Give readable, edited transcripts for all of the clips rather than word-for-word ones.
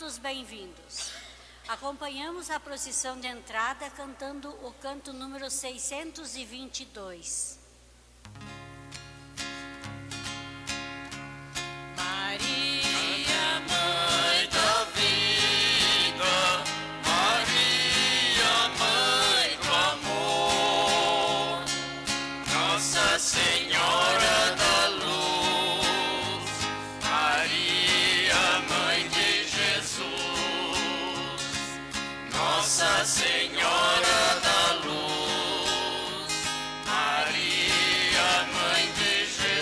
todos bem-vindos. Acompanhamos a procissão de entrada cantando o canto número 622. Maria, mãe da vida, Maria, mãe do amor, Nossa Senhora da Luz, Maria, mãe de Jesus, Nossa Senhora da Luz, Maria, mãe de Jesus.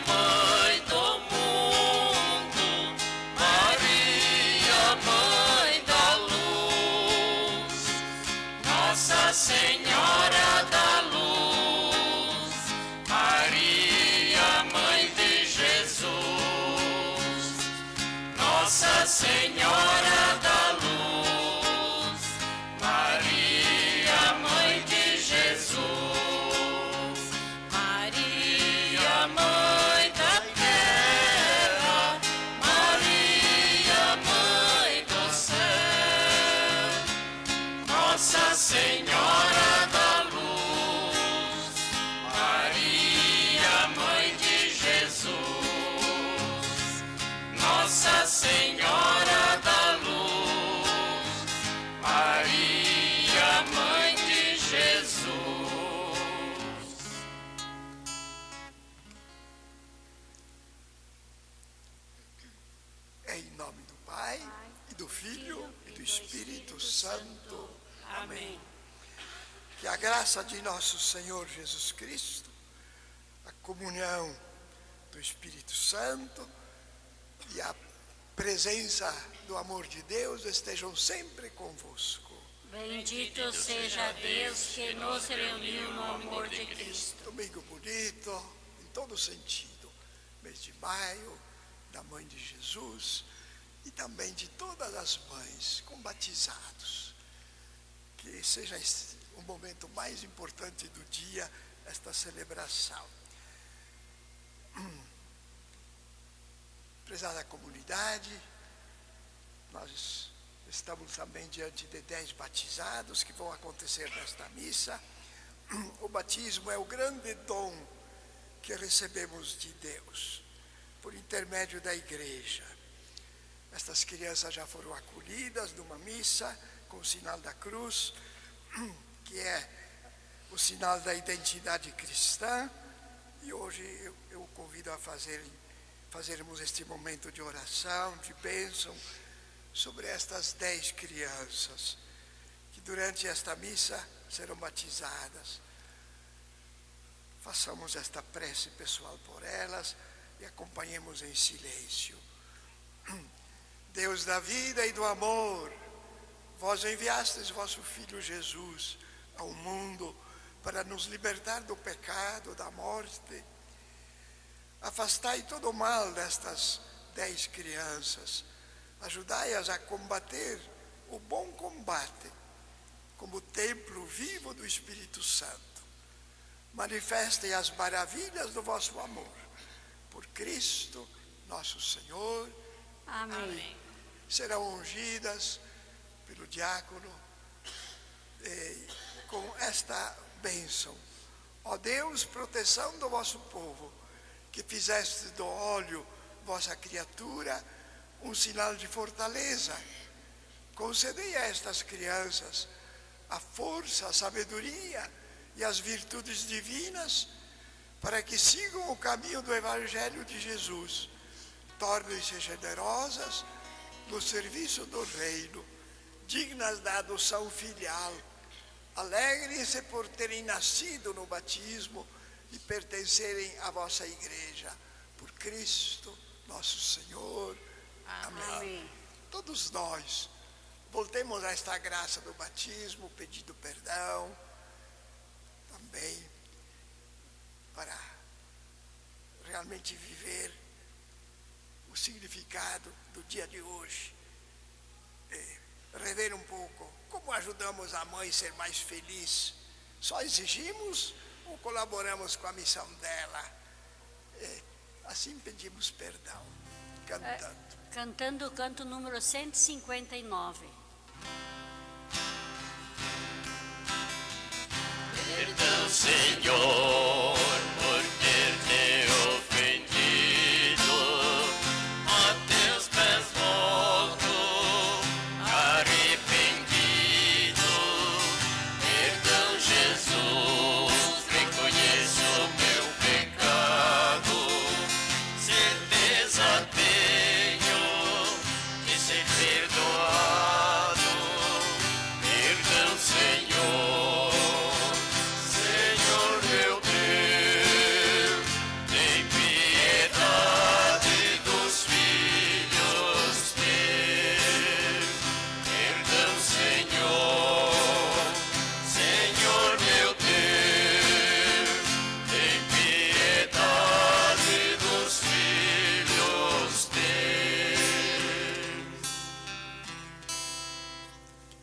Mãe do mundo, Maria, mãe da luz, Nossa Senhora da Luz, Maria, mãe de Jesus, Nossa Senhora da Luz, Maria, mãe de Jesus, Maria, mãe da terra, Maria, mãe do céu, Nossa Senhora da Luz, Maria, mãe de Jesus, Nossa Senhora da Luz, Maria, mãe de Jesus. Em nome do Pai, e do Filho, e do Espírito Santo. Amém. Que a graça de nosso Senhor Jesus Cristo, a comunhão do Espírito Santo e a presença do amor de Deus estejam sempre convosco. Bendito seja Deus que nos reuniu no amor de Cristo. Domingo bonito, em todo sentido. Mês de maio, da Mãe de Jesus e também de todas as mães com batizados. Que seja o momento mais importante do dia, esta celebração. Prezada comunidade, nós estamos também diante de 10 batizados que vão acontecer nesta missa. O batismo é o grande dom que recebemos de Deus, por intermédio da igreja. Estas crianças já foram acolhidas numa missa com o sinal da cruz, que é o sinal da identidade cristã, e hoje eu o convido a fazermos este momento de oração, de bênção, sobre estas 10 crianças, que durante esta missa serão batizadas. Façamos esta prece pessoal por elas e acompanhemos em silêncio. Deus da vida e do amor, vós enviastes vosso Filho Jesus ao mundo para nos libertar do pecado, da morte. Afastai todo o mal destas 10 crianças, ajudai-as a combater o bom combate, como templo vivo do Espírito Santo. Manifestem as maravilhas do vosso amor. Por Cristo, nosso Senhor. Amém. Serão ungidas pelo diácono com esta bênção. Ó Deus, proteção do vosso povo, que fizeste do óleo vossa criatura um sinal de fortaleza. Concedei a estas crianças a força, a sabedoria e as virtudes divinas, para que sigam o caminho do Evangelho de Jesus. Tornem-se generosas no serviço do reino, dignas da adoção filial. Alegrem-se por terem nascido no batismo e pertencerem à vossa igreja. Por Cristo, nosso Senhor. Amém. Amém. Todos nós voltemos a esta graça do batismo, pedindo perdão, também para realmente viver o significado do dia de hoje, rever um pouco como ajudamos a mãe a ser mais feliz. Só exigimos ou colaboramos com a missão dela? Assim pedimos perdão, cantando. Cantando o canto número 159. Perdão, Senhor, por ter te ofendido. A teus pés volto, arrependido. Perdão, Jesus, reconheço o meu pecado. Certeza tenho de ser perdoado. Perdão, Senhor. Senhor meu Deus, tem piedade dos filhos teus. Perdão, Senhor. Senhor meu Deus, tem piedade dos filhos teus.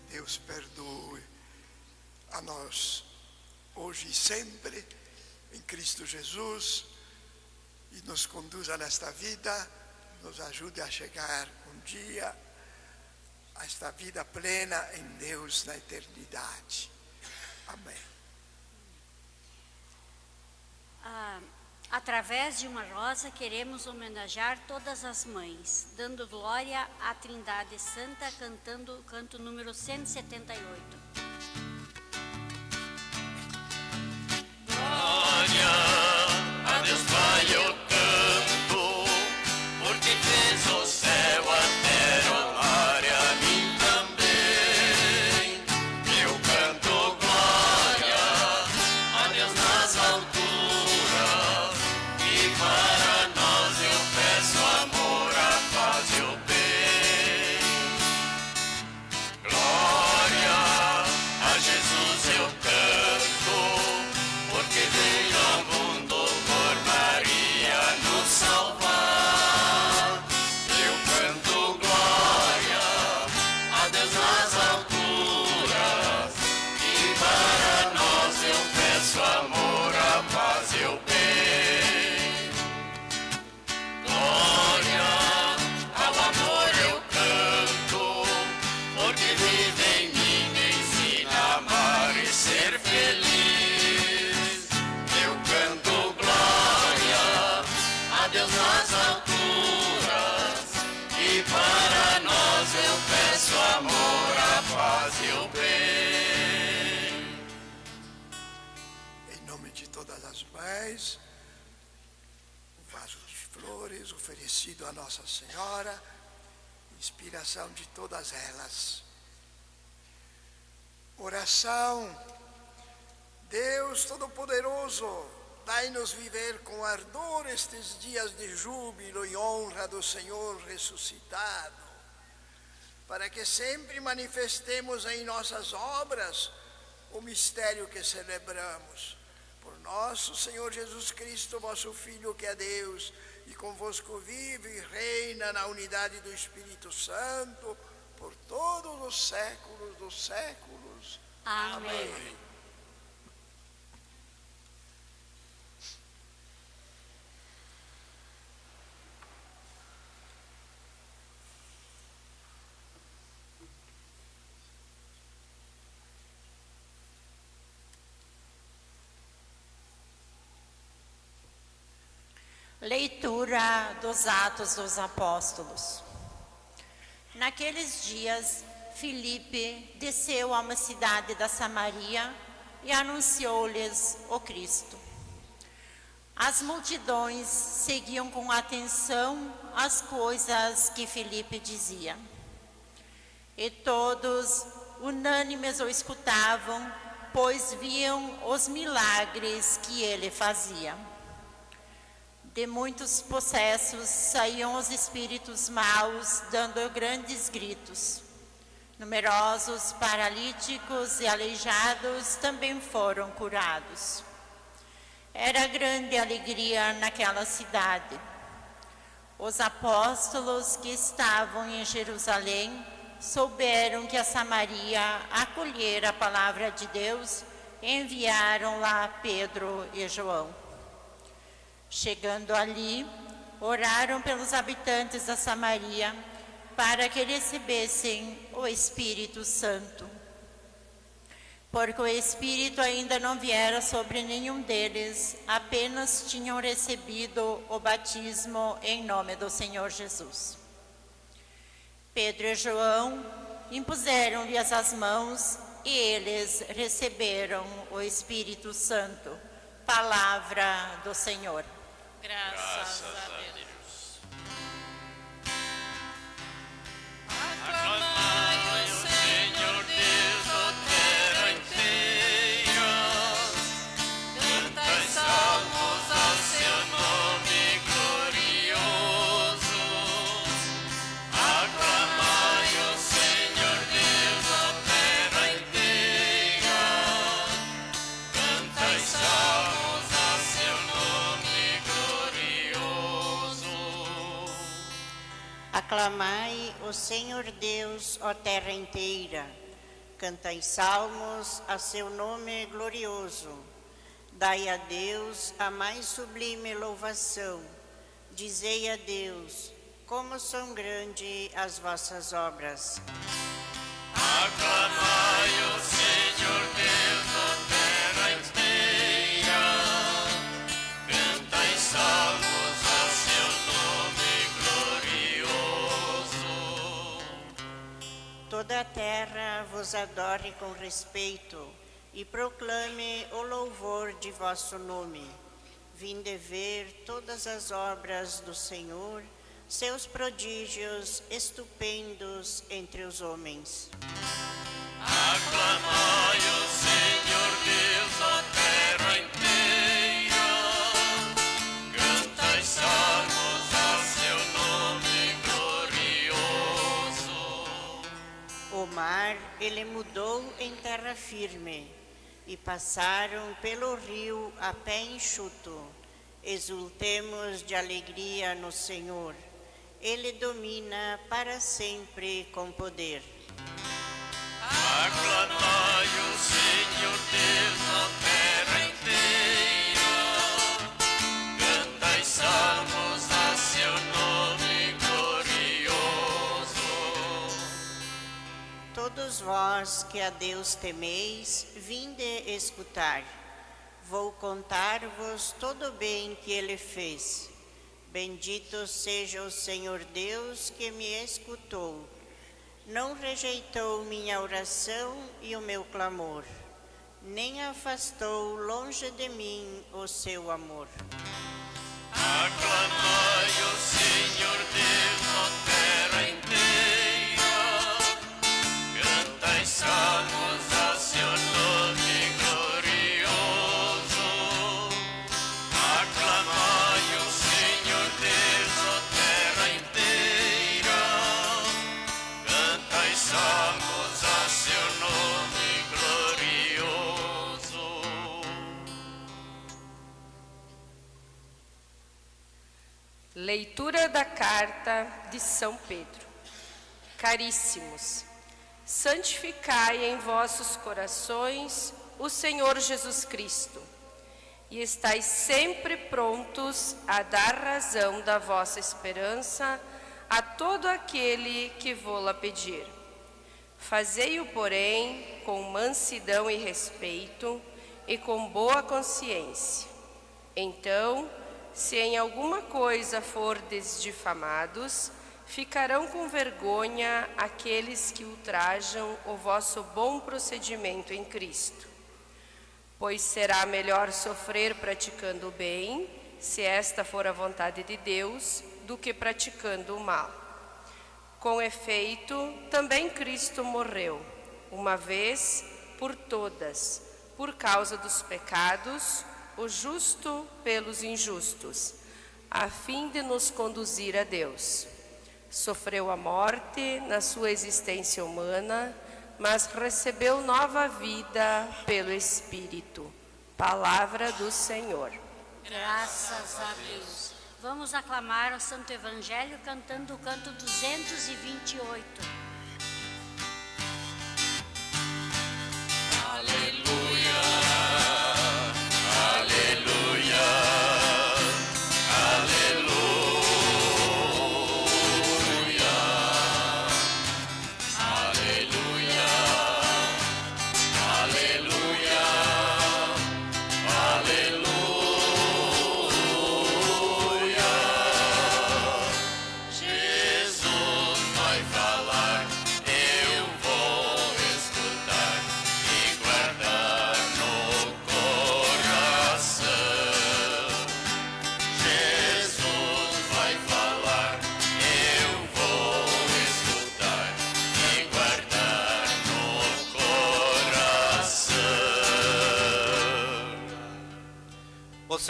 Deus perdoe a nós, hoje e sempre, em Cristo Jesus, e nos conduza nesta vida, nos ajude a chegar um dia a esta vida plena em Deus na eternidade. Amém. Através de uma rosa, queremos homenagear todas as mães, dando glória à Trindade Santa, cantando o canto número 178. Glória a Deus Pai eu canto, porque fez o céu, a terra, o mar e a mim também. Eu canto glória a Deus nas alturas, e para nós eu peço amor, a paz e o bem. Glória a Jesus eu canto, porque veio ao mundo por Maria nos salvar. Eu canto glória a Deus nas alturas, e para nós eu peço amor, a paz e o bem. Glória ao amor eu canto, porque vive em mim, me ensina a amar e ser feliz. Eu canto glória a Deus nas alturas, e para nós eu peço amor, a paz e o bem. Em nome de todas as mães, o vaso de flores oferecido a Nossa Senhora, inspiração de todas elas. Oração. Deus Todo-Poderoso, dai-nos viver com ardor estes dias de júbilo e honra do Senhor ressuscitado, para que sempre manifestemos em nossas obras o mistério que celebramos. Por nosso Senhor Jesus Cristo, vosso Filho, que é Deus, e convosco vive e reina na unidade do Espírito Santo, por todos os séculos dos séculos. Amém. Leitura dos Atos dos Apóstolos. Naqueles dias, Filipe desceu a uma cidade da Samaria e anunciou-lhes o Cristo. As multidões seguiam com atenção as coisas que Filipe dizia. E todos, unânimes, o escutavam, pois viam os milagres que ele fazia. De muitos possessos saíam os espíritos maus, dando grandes gritos. Numerosos paralíticos e aleijados também foram curados. Era grande alegria naquela cidade. Os apóstolos que estavam em Jerusalém souberam que a Samaria acolhera a palavra de Deus e enviaram lá Pedro e João. Chegando ali, oraram pelos habitantes da Samaria para que recebessem o Espírito Santo, porque o Espírito ainda não viera sobre nenhum deles, apenas tinham recebido o batismo em nome do Senhor Jesus. Pedro e João impuseram-lhes as mãos e eles receberam o Espírito Santo. Palavra do Senhor. Graças a Deus. Aclamai o Senhor Deus, ó terra inteira. Cantai salmos ao seu nome glorioso. Aclamai o Senhor Deus, ó terra inteira. Cantai salmos ao seu nome glorioso. Aclamai o Senhor Deus, ó terra inteira. Cantai salmos a seu nome glorioso. Dai a Deus a mais sublime louvação. Dizei a Deus, como são grandes as vossas obras. Aclamai o Senhor Deus, ó terra inteira. Cantai salmos ao seu nome glorioso. Toda a terra vos adore com respeito e proclame o louvor de vosso nome. Vinde ver todas as obras do Senhor, seus prodígios estupendos entre os homens. Aclamai o Senhor Deus, ó terra inteira. Cantai salmos ao seu nome glorioso. O mar ele mudou em terra firme, e passaram pelo rio a pé enxuto. Exultemos de alegria no Senhor. Ele domina para sempre com poder. Aclamai o Senhor Deus, ó terra inteira. Cantai salmos a seu nome glorioso. Todos vós que a Deus temeis, vinde escutar. Vou contar-vos todo o bem que Ele fez. Bendito seja o Senhor Deus que me escutou. Não rejeitou minha oração e o meu clamor, nem afastou longe de mim o seu amor. Aclamai o Senhor Deus, ó terra inteira. Cantai salmos a seu nome glorioso. Aclamai o Senhor Deus, ó terra inteira. Cantai salmos a seu nome glorioso. Leitura da carta de São Pedro. Caríssimos, santificai em vossos corações o Senhor Jesus Cristo, e estais sempre prontos a dar razão da vossa esperança a todo aquele que vô-la pedir. Fazei-o, porém, com mansidão e respeito e com boa consciência. Então, se em alguma coisa fordes difamados, ficarão com vergonha aqueles que ultrajam o vosso bom procedimento em Cristo. Pois será melhor sofrer praticando o bem, se esta for a vontade de Deus, do que praticando o mal. Com efeito, também Cristo morreu, uma vez por todas, por causa dos pecados, o justo pelos injustos, a fim de nos conduzir a Deus. Sofreu a morte na sua existência humana, mas recebeu nova vida pelo Espírito. Palavra do Senhor. Graças a Deus. Vamos aclamar o Santo Evangelho cantando o canto 228. Aleluia, aleluia, aleluia.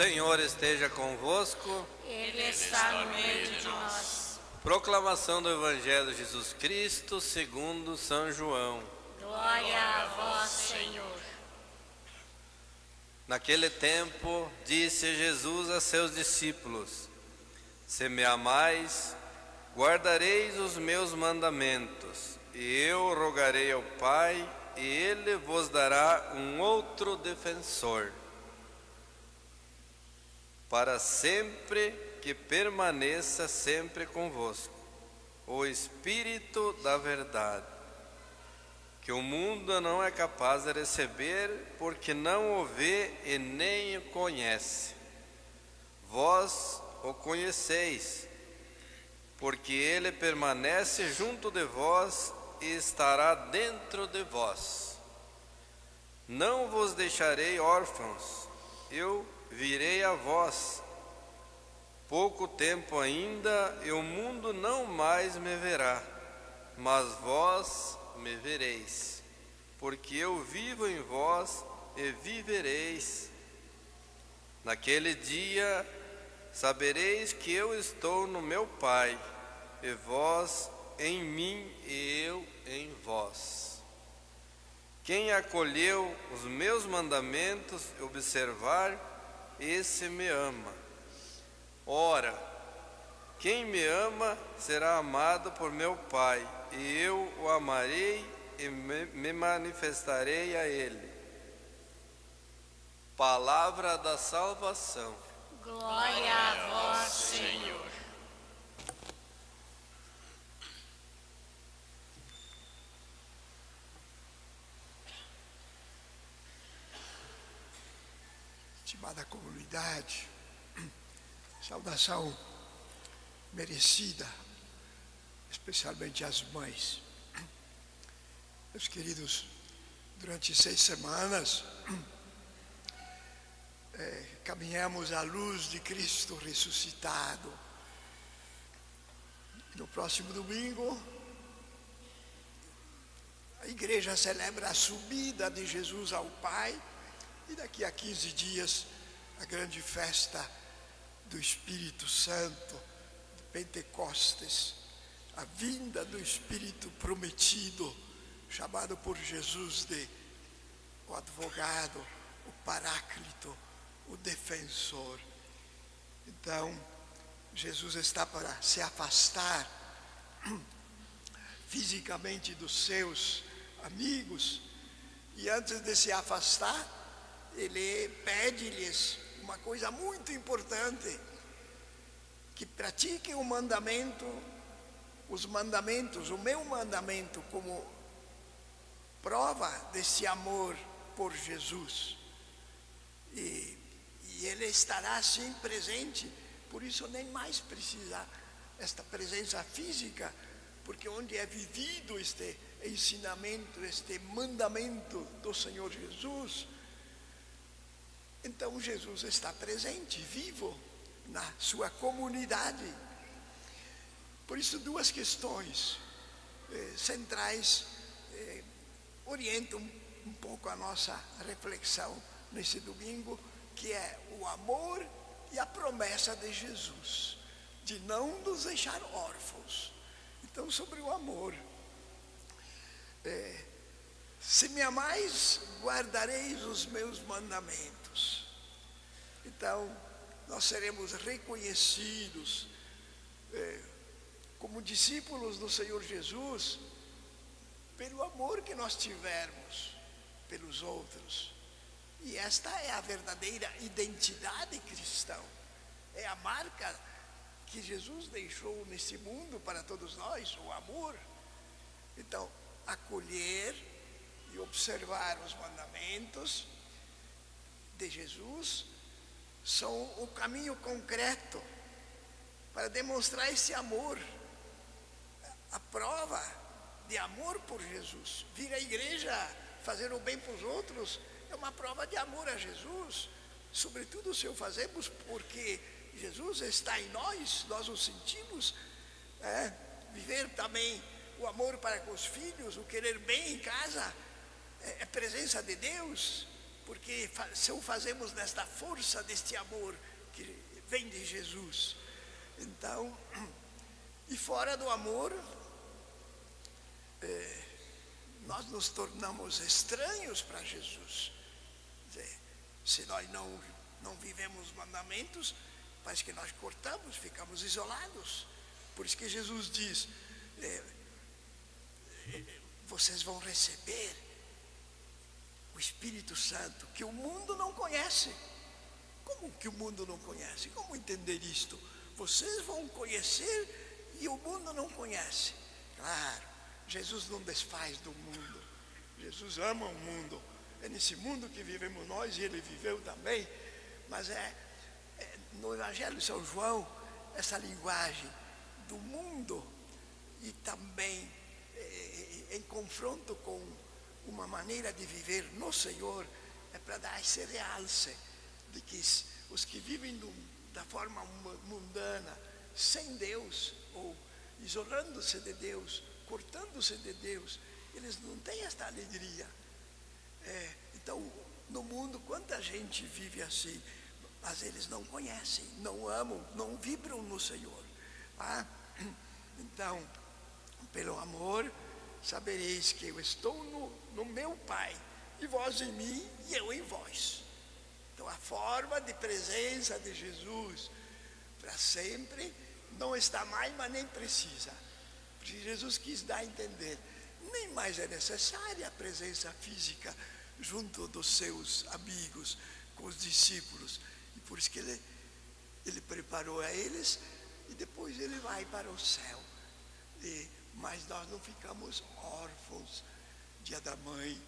Senhor esteja convosco. Ele está no meio de nós. Proclamação do Evangelho de Jesus Cristo segundo São João. Glória a vós, Senhor. Naquele tempo, disse Jesus a seus discípulos: Se me amais, guardareis os meus mandamentos, e eu rogarei ao Pai, e Ele vos dará um outro defensor, para sempre, que permaneça sempre convosco, o Espírito da verdade, que o mundo não é capaz de receber, porque não o vê e nem o conhece. Vós o conheceis, porque ele permanece junto de vós e estará dentro de vós. Não vos deixarei órfãos, eu virei a vós. Pouco tempo ainda, e o mundo não mais me verá, mas vós me vereis, porque eu vivo em vós e vivereis. Naquele dia sabereis que eu estou no meu Pai, e vós em mim e eu em vós. Quem acolheu os meus mandamentos e observar, esse me ama. Ora, quem me ama será amado por meu Pai, e eu o amarei e me manifestarei a ele. Palavra da salvação. Glória a vós, Senhor. Estimada comunidade, saudação merecida, especialmente às mães. Meus queridos, durante 6 semanas, caminhamos à luz de Cristo ressuscitado. No próximo domingo, a igreja celebra a subida de Jesus ao Pai, e daqui a 15 dias, a grande festa do Espírito Santo, de Pentecostes, a vinda do Espírito prometido, chamado por Jesus de o advogado, o paráclito, o defensor. Então, Jesus está para se afastar fisicamente dos seus amigos, e antes de se afastar, ele pede-lhes uma coisa muito importante: que pratiquem o mandamento, os mandamentos, o meu mandamento, como prova desse amor por Jesus. E ele estará assim presente, por isso nem mais precisa esta presença física, porque onde é vivido este ensinamento, este mandamento do Senhor Jesus, então Jesus está presente, vivo na sua comunidade. Por isso, 2 questões centrais orientam um pouco a nossa reflexão nesse domingo, que é o amor e a promessa de Jesus, de não nos deixar órfãos. Então, sobre o amor, se me amais, guardareis os meus mandamentos. Então, nós seremos reconhecidos como discípulos do Senhor Jesus pelo amor que nós tivermos pelos outros. E esta é a verdadeira identidade cristã, é a marca que Jesus deixou nesse mundo para todos nós, o amor. Então, acolher e observar os mandamentos de Jesus são o caminho concreto para demonstrar esse amor, a prova de amor por Jesus. Vir à igreja, fazer o bem para os outros, é uma prova de amor a Jesus, sobretudo se o fazemos porque Jesus está em nós, nós o sentimos. Viver também o amor para com os filhos, o querer bem em casa, é presença de Deus. porque se o fazemos nesta força deste amor que vem de Jesus. Então, e fora do amor, nós nos tornamos estranhos para Jesus. Se nós não vivemos os mandamentos, parece que nós cortamos, ficamos isolados. Por isso que Jesus diz, vocês vão receber o Espírito Santo, que o mundo não conhece. Como que o mundo não conhece? Como entender isto? Vocês vão conhecer e o mundo não conhece. Claro, Jesus não desfaz do mundo. Jesus ama o mundo. É nesse mundo que vivemos nós, e ele viveu também. Mas no Evangelho de São João, essa linguagem do mundo e também em confronto com uma maneira de viver no Senhor, é para dar esse realce de que os que vivem da forma mundana, sem Deus, ou isolando-se de Deus, cortando-se de Deus, eles não têm esta alegria. Então, no mundo, quanta gente vive assim, mas eles não conhecem, não amam, não vibram no Senhor. Então, pelo amor, sabereis que eu estou no meu Pai, e vós em mim, e eu em vós. Então, a forma de presença de Jesus para sempre não está mais, mas nem precisa. Porque Jesus quis dar a entender, nem mais é necessária a presença física junto dos seus amigos, com os discípulos. E por isso que ele preparou a eles, e depois ele vai para o céu. Mas nós não ficamos órfãos, dia da mãe.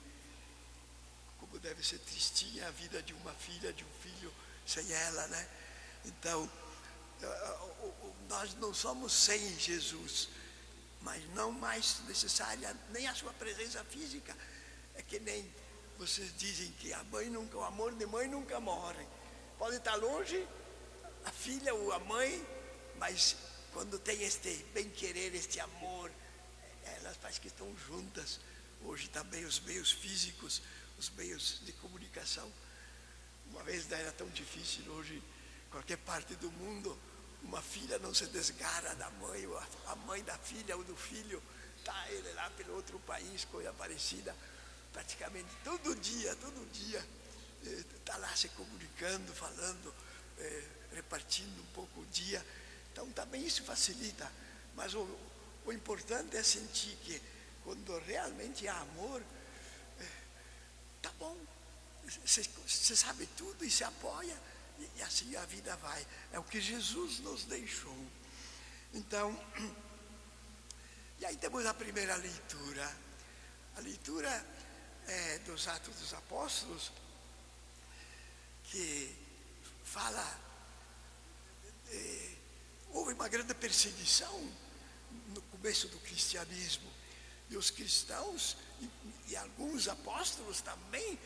Como deve ser tristinha a vida de uma filha, de um filho sem ela, né? Então, nós não somos sem Jesus, mas não mais necessária nem a sua presença física. É que nem vocês dizem que o amor de mãe nunca morre. Pode estar longe a filha ou a mãe, mas quando tem este bem-querer, este amor, elas parecem que estão juntas. Hoje também os meios físicos, os meios de comunicação, uma vez era tão difícil, hoje, em qualquer parte do mundo, uma filha não se desgarra da mãe, ou a mãe da filha ou do filho, está ele lá pelo outro país, coisa parecida, praticamente todo dia, está lá se comunicando, falando, repartindo um pouco o dia. Então também isso facilita, mas o importante é sentir que quando realmente há amor, tá bom, você sabe tudo e se apoia, e assim a vida vai. É o que Jesus nos deixou. Então, e aí temos a primeira leitura. A leitura dos Atos dos Apóstolos, que fala, houve uma grande perseguição no começo do cristianismo, e os cristãos e alguns apóstolos também,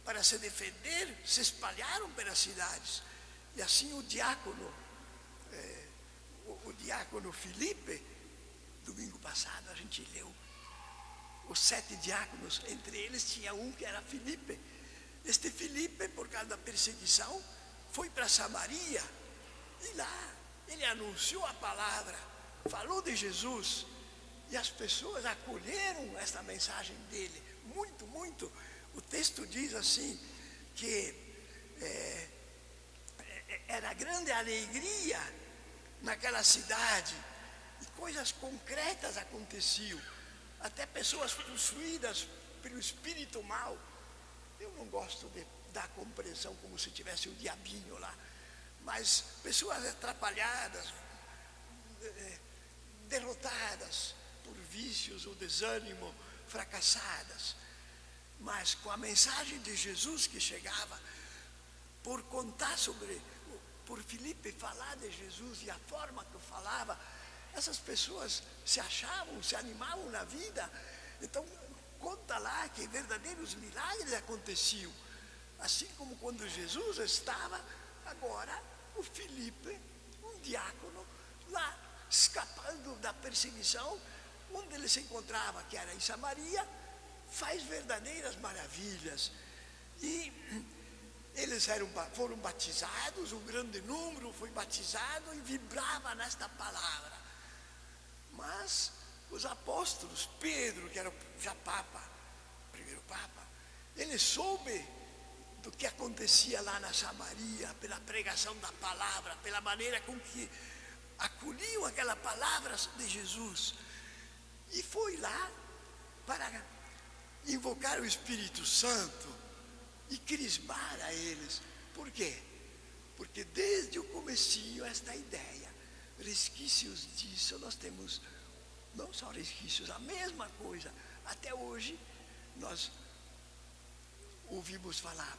para se defender, se espalharam pelas cidades. E assim o diácono Filipe, domingo passado a gente leu os 7 diáconos, entre eles tinha um que era Filipe. Este Filipe, por causa da perseguição, foi para Samaria, e lá ele anunciou a palavra, falou de Jesus, e as pessoas acolheram esta mensagem dele, muito, muito. O texto diz assim, que era grande alegria naquela cidade, e coisas concretas aconteciam, até pessoas possuídas pelo espírito mal. Eu não gosto de dar compreensão como se tivesse o diabinho lá, mas pessoas atrapalhadas, derrotadas por vícios ou desânimo, fracassadas, mas com a mensagem de Jesus que chegava, por contar por Filipe falar de Jesus e a forma que falava, essas pessoas se achavam, se animavam na vida. Então conta lá que verdadeiros milagres aconteciam, assim como quando Jesus estava, agora o Filipe, um diácono, lá escapando da perseguição, onde ele se encontrava, que era em Samaria, faz verdadeiras maravilhas. E eles foram batizados, um grande número foi batizado e vibrava nesta palavra. Mas os apóstolos, Pedro, que era já Papa, primeiro Papa, ele soube do que acontecia lá na Samaria, pela pregação da palavra, pela maneira com que acolhiam aquela palavra de Jesus. E foi lá para invocar o Espírito Santo e crismar a eles. Por quê? Porque desde o comecinho esta ideia, resquícios disso, nós temos, não só resquícios, a mesma coisa. Até hoje, nós ouvimos falar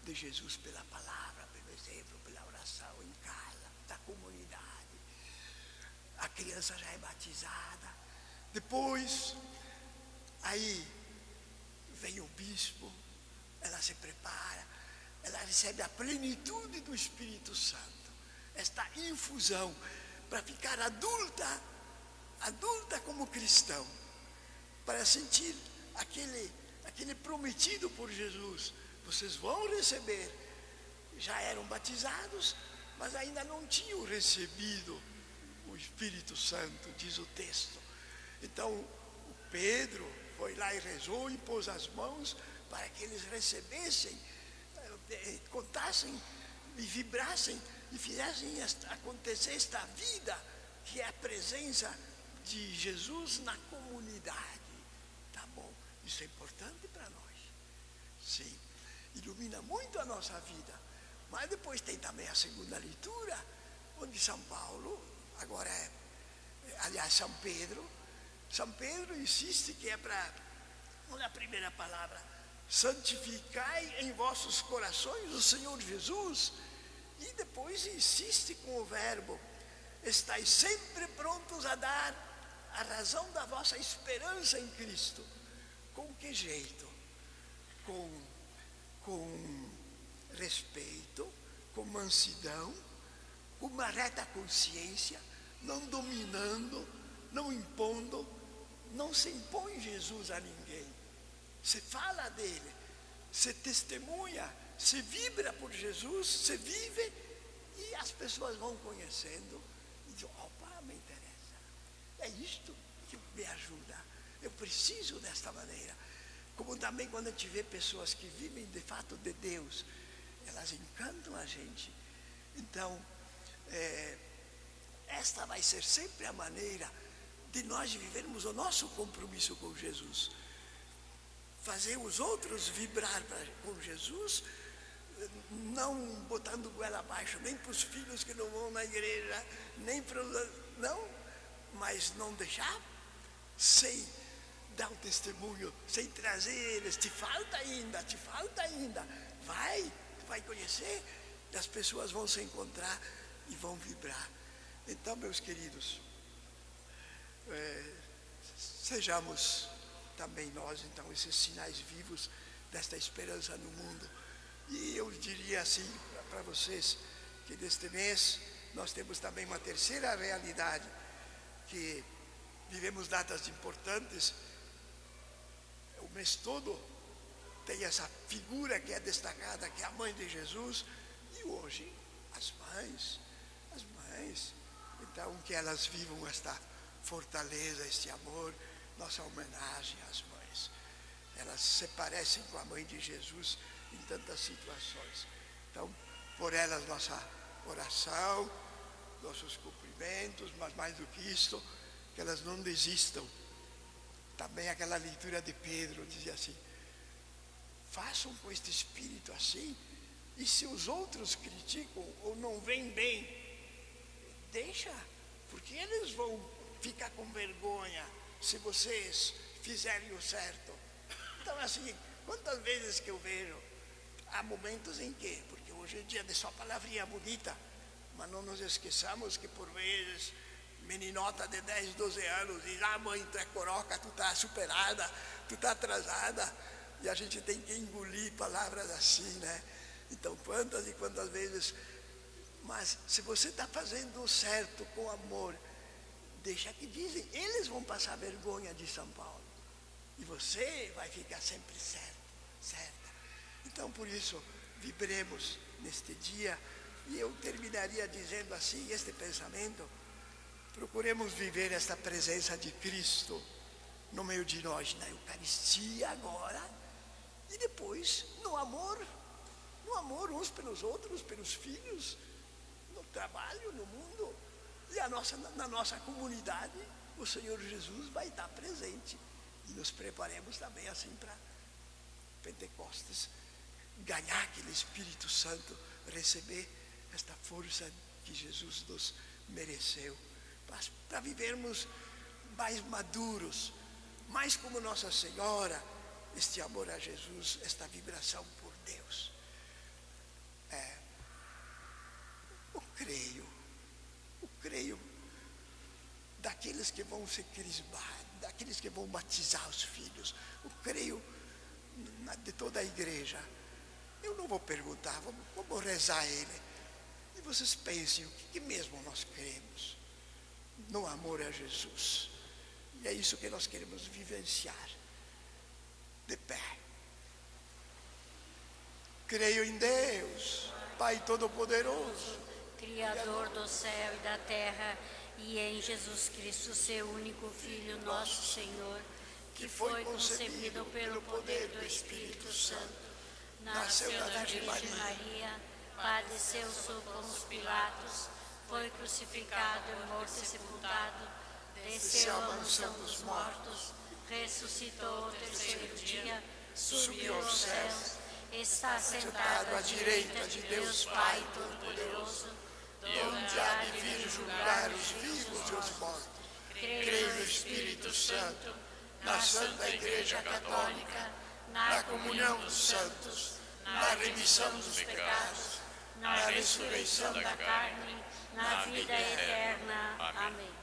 de Jesus pela palavra, pelo exemplo, pela oração em casa, da comunidade. A criança já é batizada. Depois, aí vem o bispo, ela se prepara, ela recebe a plenitude do Espírito Santo, esta infusão, para ficar adulta como cristão, para sentir aquele prometido por Jesus. Vocês vão receber. Já eram batizados, mas ainda não tinham recebido o Espírito Santo, diz o texto. Então, o Pedro foi lá e rezou e pôs as mãos para que eles recebessem, contassem e vibrassem e fizessem acontecer esta vida, que é a presença de Jesus na comunidade. Tá bom? Isso é importante para nós. Sim, ilumina muito a nossa vida. Mas depois tem também a segunda leitura, onde São Paulo, agora aliás, São Pedro insiste que é para, na primeira palavra, santificai em vossos corações o Senhor Jesus, e depois insiste com o verbo, estais sempre prontos a dar a razão da vossa esperança em Cristo. Com que jeito? Com respeito, com mansidão, com uma reta consciência, não dominando, não impondo. Não se impõe Jesus a ninguém. Se fala dele, se testemunha, se vibra por Jesus, se vive, e as pessoas vão conhecendo e dizem, opa, me interessa. É isto que me ajuda. Eu preciso desta maneira. Como também quando a gente vê pessoas que vivem de fato de Deus, elas encantam a gente. Então, esta vai ser sempre a maneira de nós vivermos o nosso compromisso com Jesus. Fazer os outros vibrar com Jesus, não botando goela abaixo, nem para os filhos que não vão na igreja, nem para os... Não, mas não deixar sem dar o testemunho, sem trazer eles. Te falta ainda. Vai conhecer, e as pessoas vão se encontrar e vão vibrar. Então, meus queridos, sejamos também nós, então, esses sinais vivos desta esperança no mundo. E eu diria assim para vocês, que neste mês nós temos também uma terceira realidade, que vivemos datas importantes. O mês todo tem essa figura que é destacada, que é a mãe de Jesus, e hoje as mães, então que elas vivam esta fortaleza, este amor, nossa homenagem às mães. Elas se parecem com a mãe de Jesus em tantas situações. Então, por elas nossa oração, nossos cumprimentos, mas mais do que isto, que elas não desistam. Também aquela leitura de Pedro dizia assim, façam com este espírito assim, e se os outros criticam ou não veem bem, deixa, porque eles vão ficar com vergonha se vocês fizerem o certo. Então, assim, quantas vezes que eu vejo, há momentos em que, porque hoje é dia de só palavrinha bonita, mas não nos esqueçamos que por vezes meninota de 10, 12 anos diz, mãe, tu é coroca, tu tá superada, tu tá atrasada, e a gente tem que engolir palavras assim, né? Então, quantas e quantas vezes. Mas se você está fazendo o certo com amor, deixa que dizem, eles vão passar vergonha de São Paulo, e você vai ficar sempre certa. Então, por isso, vibremos neste dia. E eu terminaria dizendo assim, este pensamento: procuremos viver esta presença de Cristo no meio de nós, na Eucaristia agora, e depois no amor uns pelos outros, pelos filhos, no trabalho, no mundo, e na nossa comunidade, o Senhor Jesus vai estar presente. E nos preparemos também assim para Pentecostes, ganhar aquele Espírito Santo, receber esta força que Jesus nos mereceu, para vivermos mais maduros, mais como Nossa Senhora, este amor a Jesus, esta vibração por Deus. Eu creio daqueles que vão ser crismados, daqueles que vão batizar os filhos. Eu creio de toda a igreja. Eu não vou perguntar, vamos rezar a Ele. E vocês pensem o que mesmo nós cremos no amor a Jesus. E é isso que nós queremos vivenciar. De pé. Creio em Deus, Pai Todo-Poderoso, Criador do céu e da terra, e em Jesus Cristo, seu único Filho, nosso Senhor, que foi concebido pelo poder do Espírito Santo, nasceu da Virgem Maria, padeceu sob Pôncio Pilatos, foi crucificado, morto e sepultado, desceu à mansão dos mortos, ressuscitou ao terceiro dia, subiu aos céus, está sentado à direita de Deus Pai Todo-Poderoso, de onde há de vir julgar os vivos e os mortos. creio no Espírito Santo, na Santa Igreja Católica, na comunhão dos santos, na remissão dos pecados, na ressurreição da carne, na vida eterna. Amém.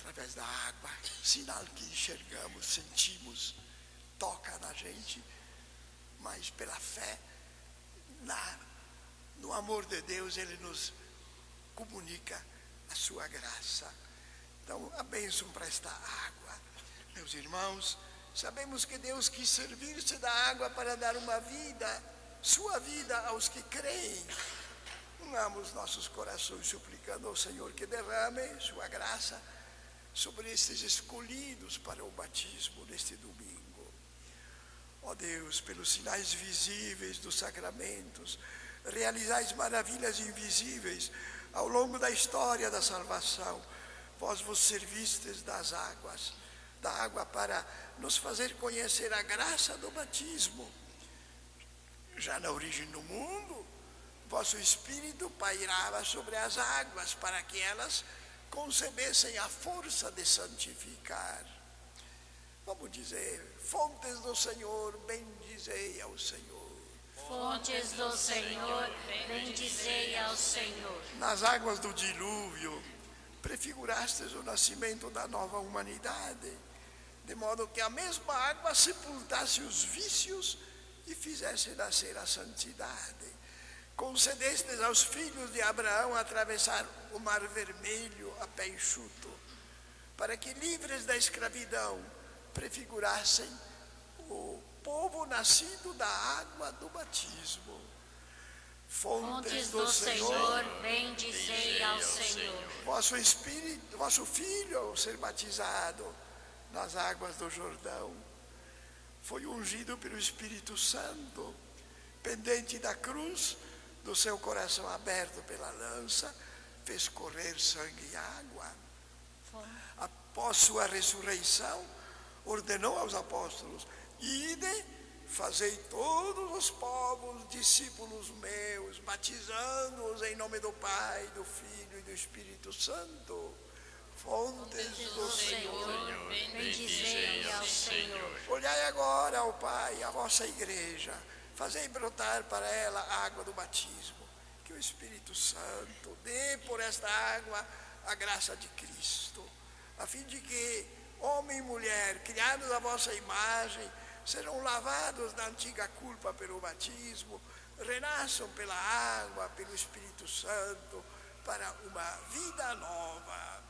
Através da água, sinal que enxergamos, sentimos, toca na gente, mas pela fé, no amor de Deus, Ele nos comunica a sua graça. Então, a bênção para esta água. Meus irmãos, sabemos que Deus quis servir-se da água para dar uma vida, sua vida aos que creem. Unamos nossos corações suplicando ao Senhor que derrame sua graça sobre estes escolhidos para o batismo neste domingo. Ó Deus, pelos sinais visíveis dos sacramentos, realizais maravilhas invisíveis ao longo da história da salvação. Vós vos servistes da água para nos fazer conhecer a graça do batismo. Já na origem do mundo, vosso Espírito pairava sobre as águas para que elas concebessem a força de santificar. Vamos dizer: fontes do Senhor, bendizei ao Senhor. Fontes do Senhor, bendizei ao Senhor. Nas águas do dilúvio, prefigurastes o nascimento da nova humanidade, de modo que a mesma água sepultasse os vícios e fizesse nascer a santidade. Concedestes aos filhos de Abraão atravessar o mar vermelho a pé enxuto, para que, livres da escravidão, prefigurassem o povo nascido da água do batismo. Fontes do Senhor, bendizei ao Senhor. Vosso Filho, ao ser batizado nas águas do Jordão, foi ungido pelo Espírito Santo, pendente da cruz, do seu coração aberto pela lança, fez correr sangue e água. Após sua ressurreição, ordenou aos apóstolos: ide, fazei todos os povos discípulos meus, batizando-os em nome do Pai, do Filho e do Espírito Santo. Fontes do Senhor, bendizei ao Senhor. Olhai agora, ó Pai, a vossa igreja, fazei brotar para ela a água do batismo. Que o Espírito Santo dê por esta água a graça de Cristo, a fim de que homem e mulher, criados à vossa imagem, serão lavados da antiga culpa pelo batismo, renasçam pela água, pelo Espírito Santo, para uma vida nova.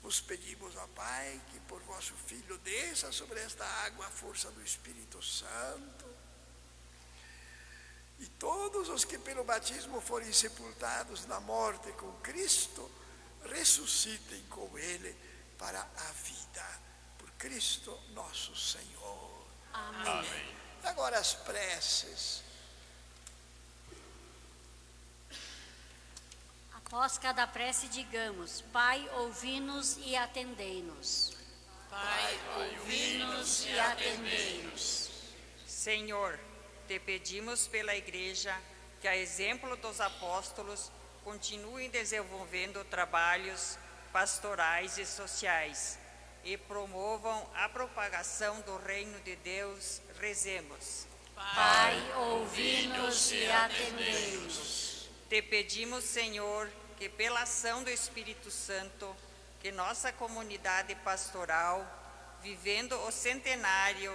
Vos pedimos, ó Pai, que por vosso Filho desça sobre esta água a força do Espírito Santo. E todos os que pelo batismo forem sepultados na morte com Cristo, ressuscitem com Ele para a vida. Por Cristo nosso Senhor. Amém. Agora as preces. Após cada prece, digamos: Pai, ouvi-nos e atendei-nos. Pai, ouvi-nos e atendei-nos. Senhor, te pedimos pela Igreja que, a exemplo dos apóstolos, continue desenvolvendo trabalhos pastorais e sociais e promovam a propagação do Reino de Deus. Rezemos. Pai, ouvi-nos e atendei-nos. Te pedimos, Senhor, que pela ação do Espírito Santo, que nossa comunidade pastoral, vivendo o centenário,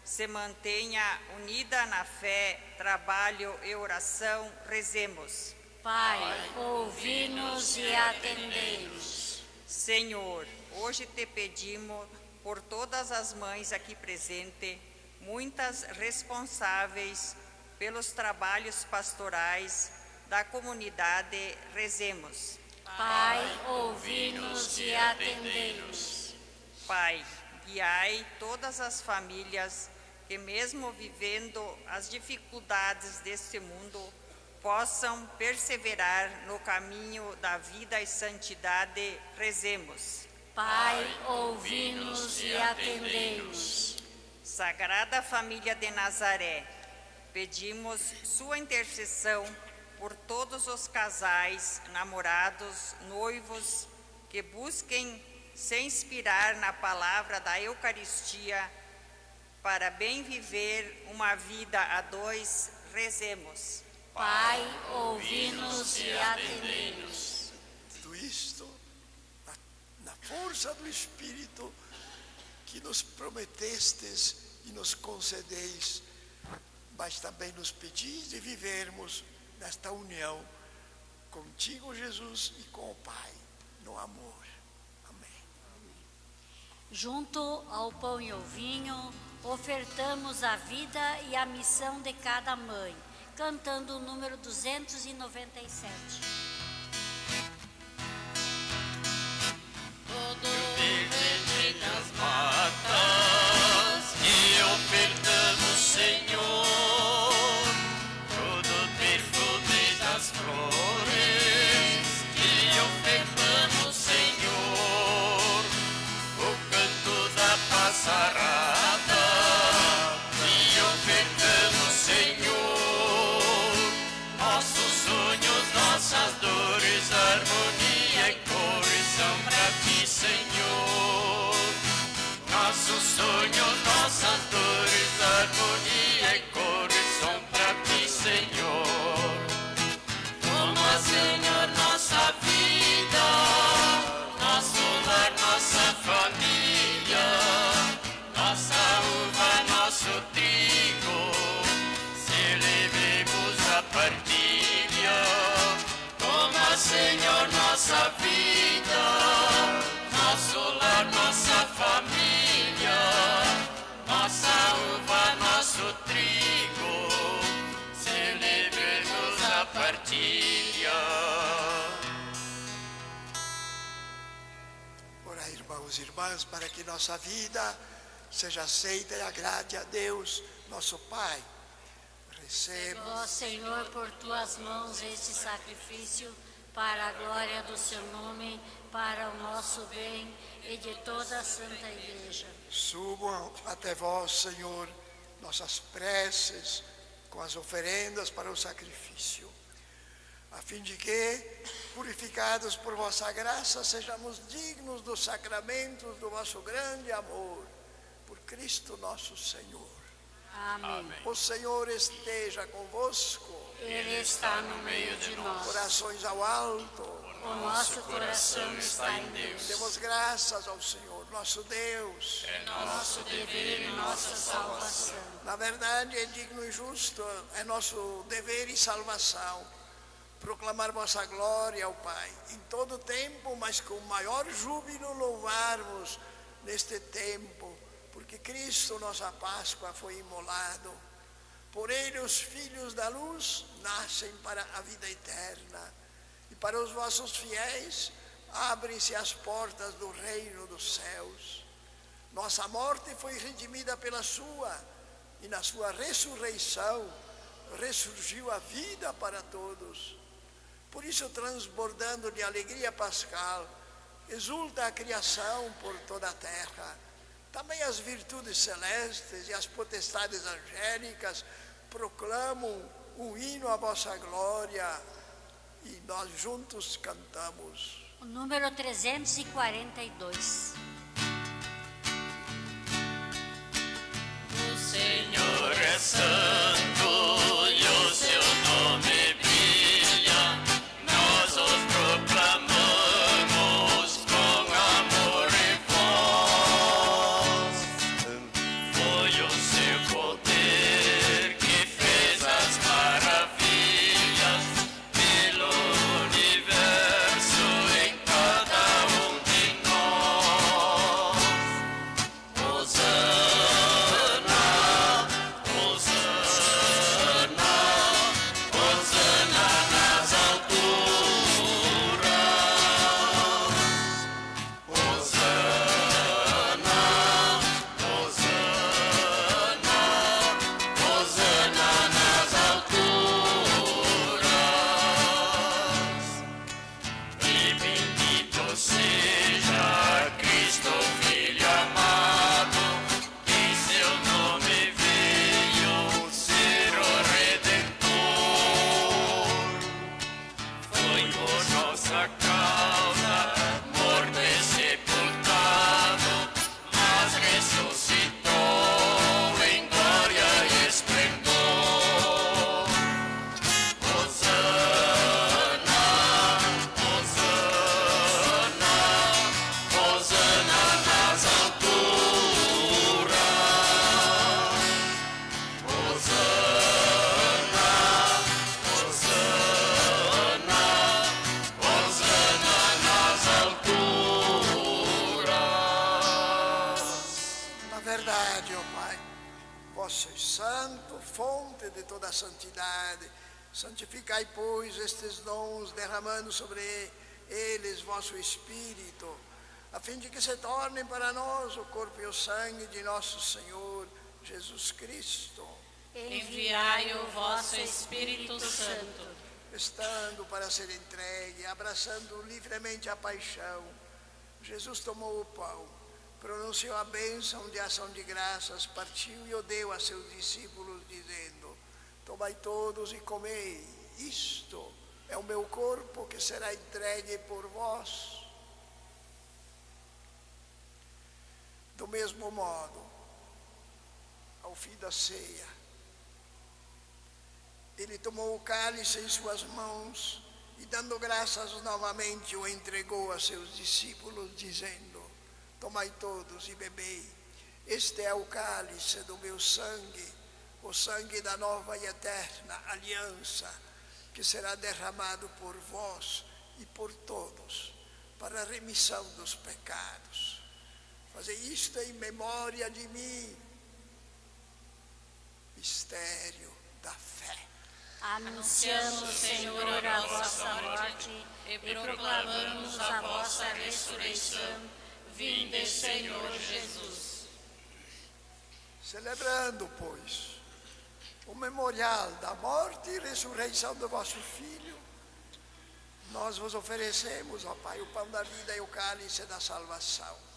se mantenha unida na fé, trabalho e oração. Rezemos. Pai, ouvi-nos e atendei-nos. Senhor, hoje te pedimos por todas as mães aqui presentes, muitas responsáveis pelos trabalhos pastorais da comunidade. Rezemos. Pai, ouvi-nos e atendei-nos. Pai, guiai todas as famílias que, mesmo vivendo as dificuldades deste mundo, possam perseverar no caminho da vida e santidade. Rezemos. Pai, ouvi-nos e atendei-nos. Sagrada Família de Nazaré, pedimos sua intercessão por todos os casais, namorados, noivos, que busquem se inspirar na palavra da Eucaristia para bem viver uma vida a dois. Rezemos. Pai, ouvi-nos e atendei-nos. Tudo isto na força do Espírito que nos prometestes e nos concedeis, mas também nos pedis de vivermos nesta união contigo, Jesus, e com o Pai, no amor. Amém. Junto ao pão e ao vinho, ofertamos a vida e a missão de cada mãe, cantando o número 297. Verde nas matas e ofertamos, Senhor, todo perfume das flores e ofertamos, Senhor, o canto da passarada e ofertamos, Senhor, nossos sonhos, nossas dores, harmonia e correção pra ti, Senhor. Nossos sonhos, nossas dores, harmonia e correção pra ti, Senhor. Toma, Senhor, nossa vida, nosso lar, nossa família, nossa uva, nosso trigo, celebremos a partilha. Toma, Senhor, nossa vida, nosso lar, nossa família, nossa uva, nosso trigo, celebremos a partilha. Ora, irmãos e irmãs, para que nossa vida seja aceita e agrade a Deus, nosso Pai. Receba, Ó Senhor, por tuas mãos este sacrifício, para a glória do seu nome, para o nosso bem e de toda a Santa Igreja. subam até vós, Senhor, nossas preces com as oferendas para o sacrifício, a fim de que, purificados por vossa graça, sejamos dignos dos sacramentos do vosso grande amor, por Cristo nosso Senhor. Amém. O Senhor esteja convosco. Ele está no meio de nós. Corações ao alto. O nosso coração está em Deus. Demos graças ao Senhor, nosso Deus. Nosso dever e nossa salvação. Na verdade, é digno e justo, é nosso dever e salvação proclamar vossa glória, ó Pai, em todo tempo, mas com maior júbilo louvarmos neste tempo, porque Cristo, nossa Páscoa, foi imolado. Por ele os filhos da luz nascem para a vida eterna, e para os vossos fiéis abrem-se as portas do reino dos céus. Nossa morte foi redimida pela sua, e na sua ressurreição ressurgiu a vida para todos. Por isso, transbordando de alegria pascal, exulta a criação por toda a terra. Também as virtudes celestes e as potestades angélicas proclamam um hino à vossa glória, e nós juntos cantamos. O número 342. O Senhor é santo e o seu nome brilha, nós os proclamamos com amor e voz. Foi o seu poder que fez as maravilhas pelo universo em cada um de nós. Hosana, Hosana, Hosana nas alturas. Hosana, Hosana, Hosana nas alturas. E bendito seja Cristo, Filho amado, que em seu nome veio ser o Redentor. Foi por nossa causa morto e sepultado, mas ressuscitou em glória e esplendor. Hosana, Hosana, Hosana nas alturas. Hosana, Hosana, Hosana nas alturas. Na verdade, ó Pai, vós sois santo, fonte de toda a santidade. Santificai, pois, estes dons, derramando sobre eles vosso Espírito, a fim de que se tornem para nós o corpo e o sangue de nosso Senhor Jesus Cristo, Enviai o vosso Espírito Santo, estando para ser entregue, abraçando livremente a paixão. Jesus tomou o pão, pronunciou a bênção de ação de graças, partiu e o deu a seus discípulos, dizendo: tomai todos e comei, isto é o meu corpo que será entregue por vós. Do mesmo modo, ao fim da ceia, ele tomou o cálice em suas mãos e, dando graças novamente, o entregou a seus discípulos, dizendo: tomai todos e bebei, este é o cálice do meu sangue, o sangue da nova e eterna aliança, que será derramado por vós e por todos, para a remissão dos pecados. Fazei isto em memória de mim. Mistério da fé. Anunciamos, Senhor, a vossa morte e proclamamos a vossa ressurreição. Vinde, Senhor Jesus. Celebrando, pois, o memorial da morte e ressurreição do vosso Filho, nós vos oferecemos, ó Pai, o pão da vida e o cálice da salvação.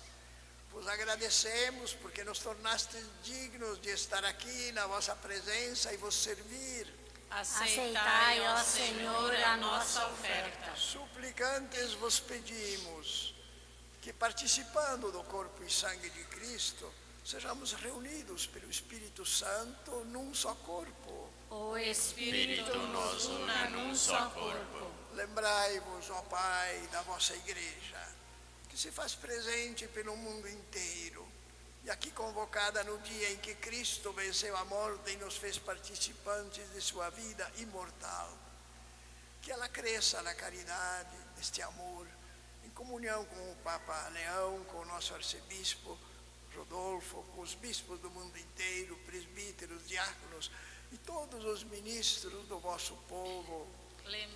Vos agradecemos porque nos tornastes dignos de estar aqui na vossa presença e vos servir. Aceitai, ó Senhor, a nossa oferta. Suplicantes vos pedimos que, participando do corpo e sangue de Cristo, sejamos reunidos pelo Espírito Santo num só corpo. O Espírito nos una num só corpo. Lembrai-vos, ó Pai, da vossa Igreja, que se faz presente pelo mundo inteiro, e aqui convocada no dia em que Cristo venceu a morte e nos fez participantes de sua vida imortal. que ela cresça na caridade, neste amor, em comunhão com o Papa Leão, com o nosso arcebispo Rodolfo, com os bispos do mundo inteiro, presbíteros, diáconos e todos os ministros do vosso povo.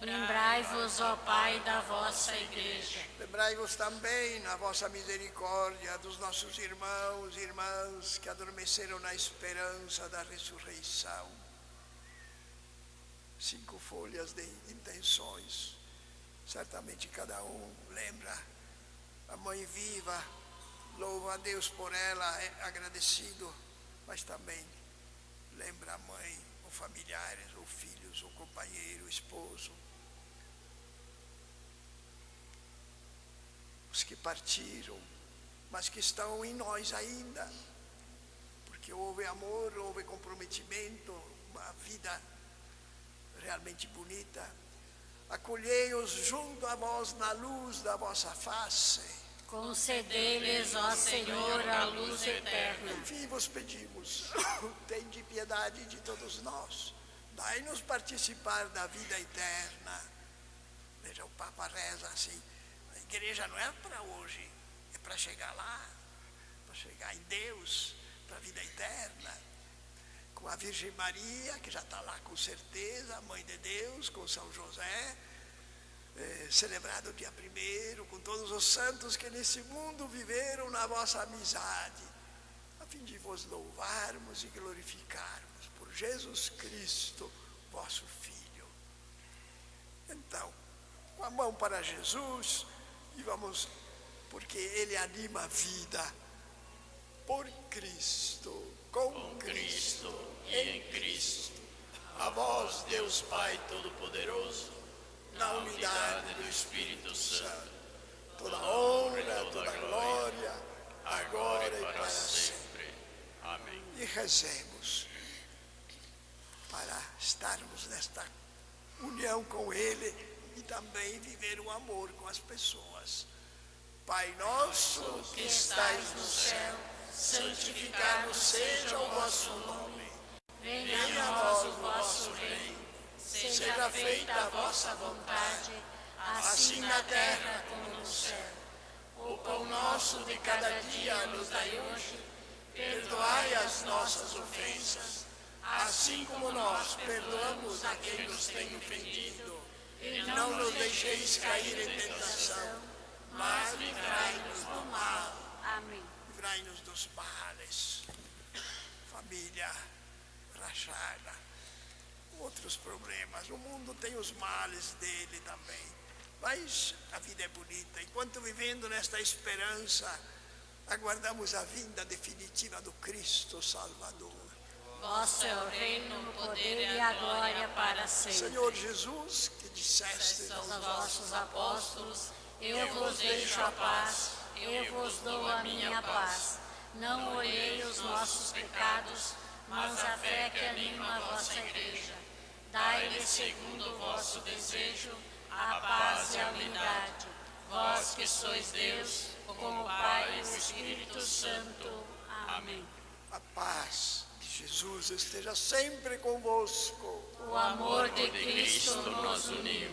Lembrai-vos, ó Pai, da vossa Igreja. Lembrai-vos também, na vossa misericórdia, dos nossos irmãos e irmãs que adormeceram na esperança da ressurreição. 5 folhas de intenções. Certamente cada um lembra a mãe viva, louva a Deus por ela, é agradecido, mas também lembra a mãe, ou familiares, ou filhos, ou companheiro, esposo. Os que partiram, mas que estão em nós ainda, porque houve amor, houve comprometimento, uma vida realmente bonita. Acolhei-os junto a vós na luz da vossa face. Concedei-lhes, ó Senhor, a luz eterna. Enfim, vos pedimos, tende piedade de todos nós. Dai-nos participar da vida eterna. Veja, o Papa reza assim, a igreja não é para hoje, é para chegar lá, para chegar em Deus, para a vida eterna. Com a Virgem Maria, que já está lá com certeza, a Mãe de Deus, com São José, celebrado o dia 1º, com todos os santos que nesse mundo viveram na vossa amizade, a fim de vos louvarmos e glorificarmos por Jesus Cristo, vosso Filho. Então, com a mão para Jesus, e vamos, porque Ele anima a vida, por Cristo, com Cristo e em Cristo, a vós, Deus Pai Todo-Poderoso, na unidade do Espírito Santo, toda honra, toda glória, agora e para sempre. Amém. E rezemos para estarmos nesta união com Ele e também viver o amor com as pessoas. Pai nosso que estais no céu, santificado seja o vosso nome. Venha a nós o vosso reino. Seja feita a vossa vontade, assim na terra como no céu. O pão nosso de cada dia nos dai hoje. Perdoai as nossas ofensas, assim como nós perdoamos a quem nos tem ofendido. E não nos deixeis cair em tentação, mas livrai-nos do mal. Amém. Livrai-nos dos males. Família rachada. Outros problemas. O mundo tem os males dele também. Mas a vida é bonita. Enquanto vivendo nesta esperança, aguardamos a vinda definitiva do Cristo Salvador. Vosso é o reino, o poder e a glória para sempre. Senhor Jesus, que disseste Aos vossos apóstolos, eu vos deixo a paz, eu vos dou a minha paz. Não olhei os nossos pecados, mas a fé que anima a vossa igreja. Dai-lhe, segundo o vosso desejo, a paz e a unidade. Vós que sois Deus, com o Pai e o Espírito Santo. Amém. a paz de Jesus esteja sempre convosco. O amor de Cristo nos uniu.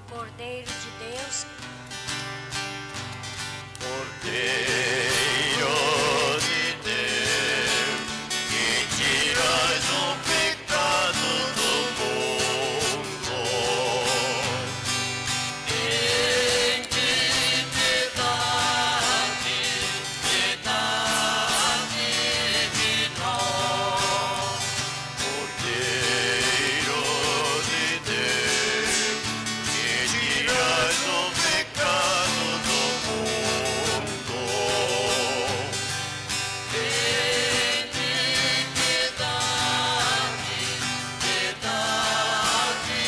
Cordeiro de Deus, Cordeiro de Deus, que tiras o pecado do mundo, tende piedade, piedade de nós. Cordeiro de Deus, que tiras o pecado do mundo, tende piedade, piedade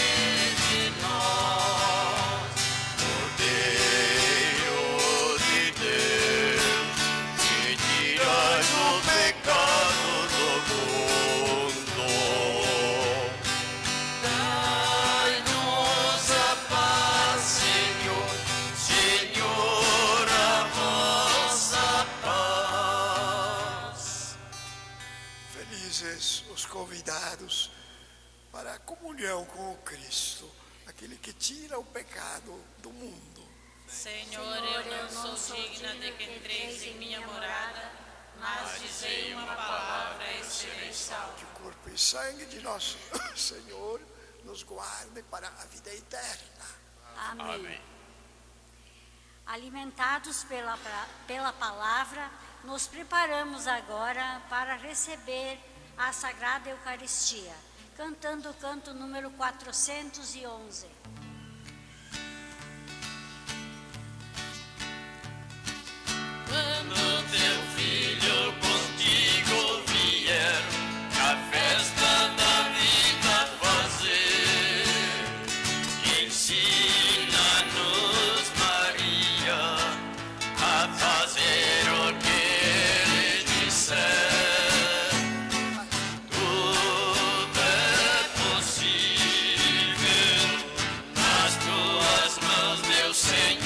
de nós. Cordeiro de Deus, que tiras o pecado do mundo, dai-nos a paz, Senhor, Senhor, a vossa paz. Felizes os convidados para a comunhão com o Cristo. aquele que tira o pecado do mundo. Senhor, eu não sou digna de que entreis em minha morada, mas dizei uma palavra e serei salvo. Que o corpo e sangue de nosso Senhor nos guarde para a vida eterna. Amém. Amém. Alimentados pela palavra, nos preparamos agora para receber a Sagrada Eucaristia, cantando o canto número 411. Quando teu filho contigo vier, a festa da vida fazer, ensina-nos, Maria, a fazer o que ele disser. Tudo é possível nas tuas mãos, meu Senhor.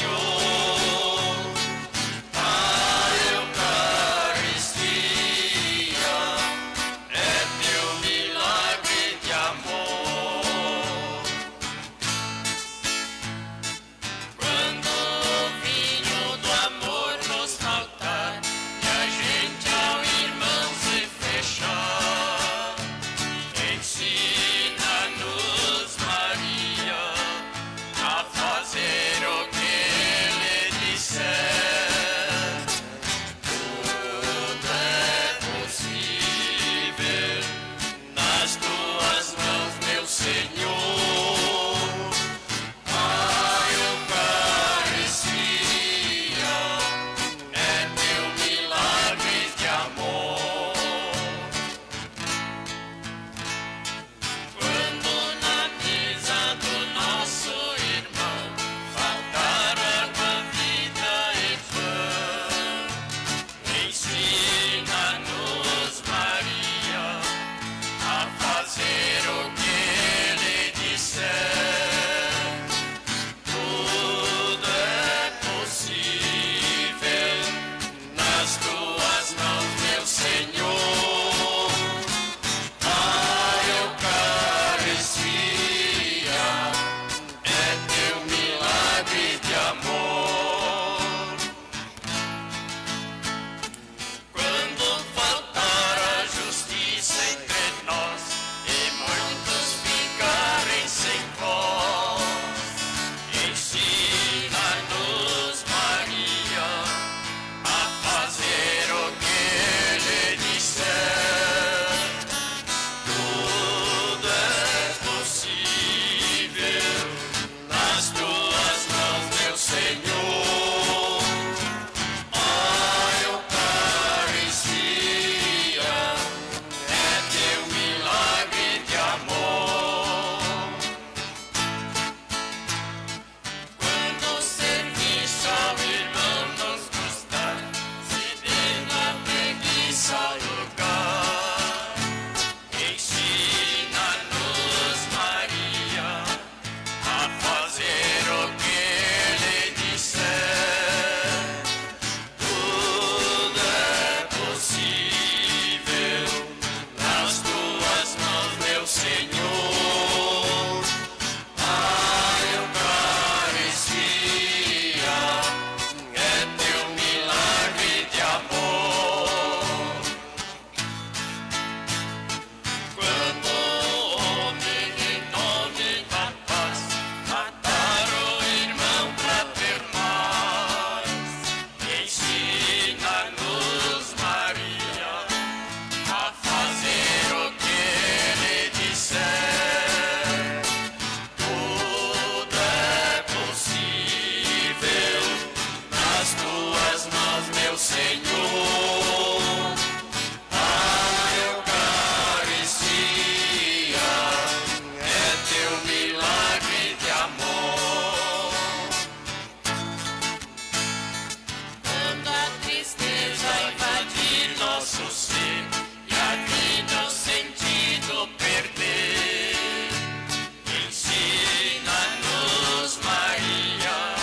Maria,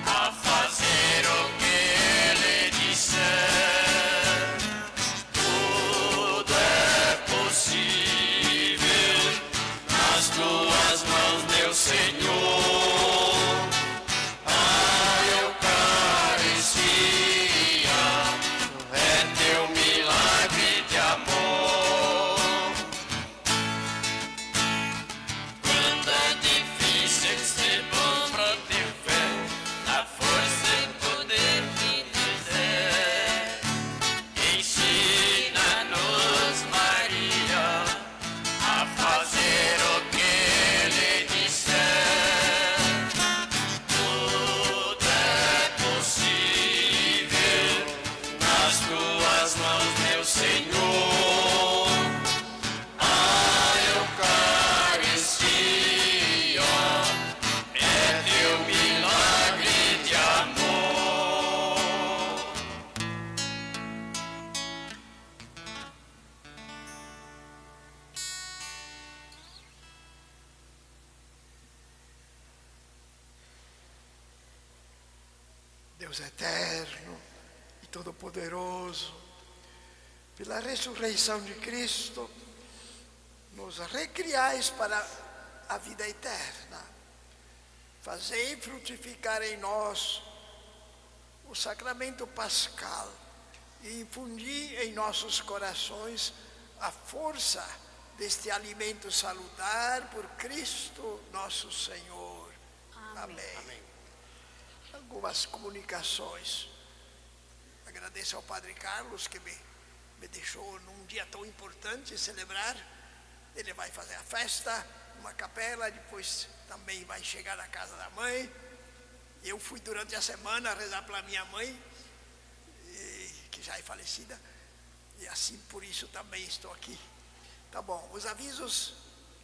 a fazer o que ele disser. Deus eterno e todo-poderoso, pela ressurreição de Cristo, nos recriais para a vida eterna. Fazei frutificar em nós o sacramento pascal e infundi em nossos corações a força deste alimento salutar por Cristo nosso Senhor. Amém. Amém. Algumas comunicações. Agradeço ao Padre Carlos que me deixou num dia tão importante celebrar. Ele vai fazer a festa numa capela, depois também vai chegar na casa da mãe. Eu fui durante a semana rezar pela minha mãe, que já é falecida, e assim por isso também estou aqui. Tá bom, os avisos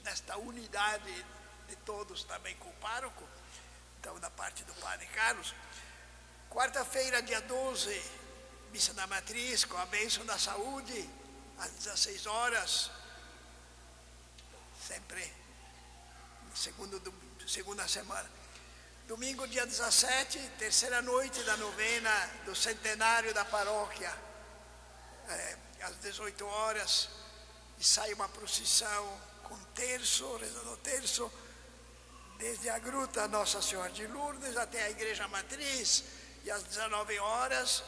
nesta unidade de todos também com o pároco, então da parte do Padre Carlos. Quarta-feira, dia 12, missa da matriz com a bênção da saúde, às 16 horas, sempre segunda semana. Domingo, dia 17, terceira noite da novena do centenário da paróquia, às 18 horas, e sai uma procissão com terço, rezando o terço, desde a Gruta Nossa Senhora de Lourdes até a Igreja Matriz, e às 19 horas,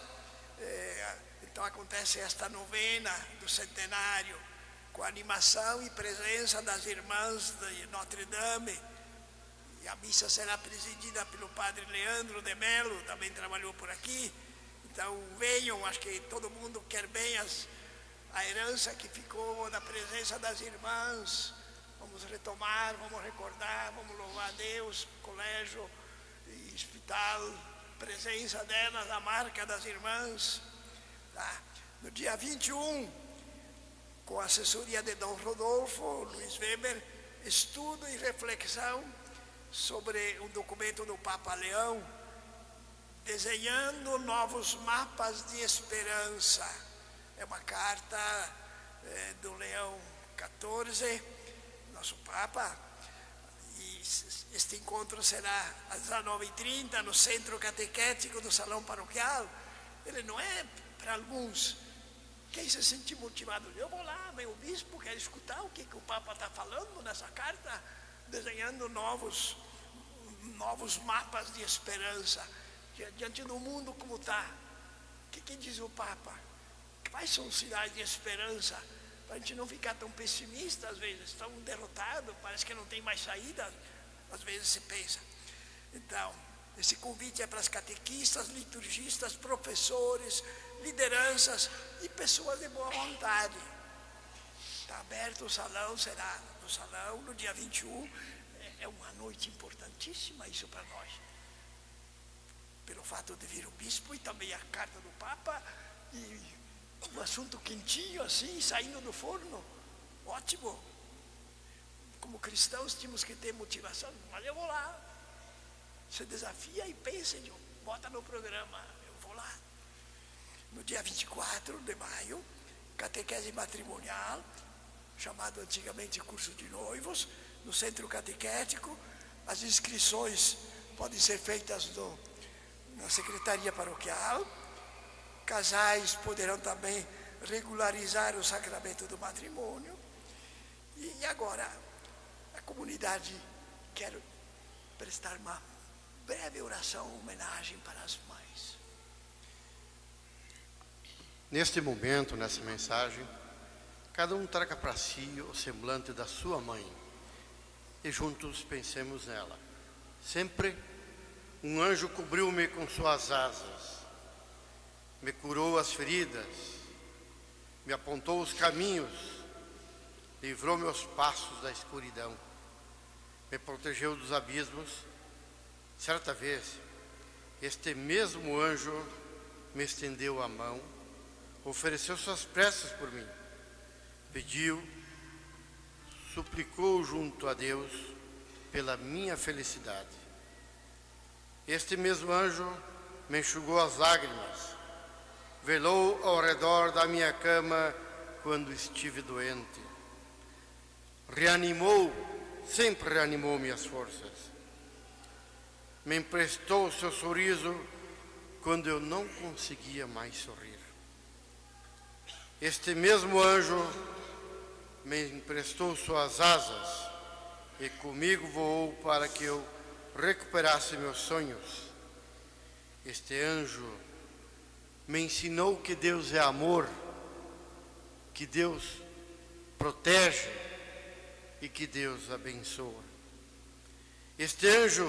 então acontece esta novena do centenário, com a animação e presença das irmãs de Notre Dame. E a missa será presidida pelo Padre Leandro de Mello, também trabalhou por aqui. Então venham, acho que todo mundo quer bem a herança que ficou da presença das irmãs. Vamos retomar, vamos recordar, vamos louvar a Deus, colégio e hospital, presença delas, a marca das irmãs. Tá? No dia 21, com a assessoria de Dom Rodolfo, Luiz Weber, estudo e reflexão sobre um documento do Papa Leão, desenhando novos mapas de esperança. É uma carta do Leão XIV, nosso Papa, e este encontro será às 19h30 no Centro Catequético do Salão Paroquial. Ele não é para alguns. Quem se sentir motivado, eu vou lá, meu bispo quer escutar o que o Papa está falando nessa carta, desenhando novos mapas de esperança, diante do mundo como está. O que diz o Papa? Quais são os sinais de esperança? Para a gente não ficar tão pessimista, às vezes, tão derrotado, parece que não tem mais saída, às vezes se pensa. Então, esse convite é para as catequistas, liturgistas, professores, lideranças e pessoas de boa vontade. Está aberto o salão, será no salão no dia 21. É uma noite importantíssima isso para nós. Pelo fato de vir o bispo e também a carta do Papa e um assunto quentinho assim, saindo do forno. Ótimo. Como cristãos temos que ter motivação, mas eu vou lá. Se desafia e pensa, bota no programa, eu vou lá. No dia 24 de maio, catequese matrimonial, chamado antigamente curso de noivos, no centro catequético. As inscrições podem ser feitas na secretaria paroquial. Casais poderão também regularizar o sacramento do matrimônio. E agora, a comunidade quer prestar uma breve oração, homenagem para as mães. Neste momento, nessa mensagem, cada um traga para si o semblante da sua mãe e juntos pensemos nela. Sempre um anjo cobriu-me com suas asas, me curou as feridas, me apontou os caminhos, livrou meus passos da escuridão, me protegeu dos abismos. Certa vez, este mesmo anjo me estendeu a mão, ofereceu suas preces por mim, pediu, suplicou junto a Deus pela minha felicidade. Este mesmo anjo me enxugou as lágrimas, velou ao redor da minha cama quando estive doente, sempre reanimou minhas forças, me emprestou seu sorriso quando eu não conseguia mais sorrir. Este mesmo anjo me emprestou suas asas e comigo voou para que eu recuperasse meus sonhos. Este anjo me ensinou que Deus é amor, que Deus protege e que Deus abençoa. Este anjo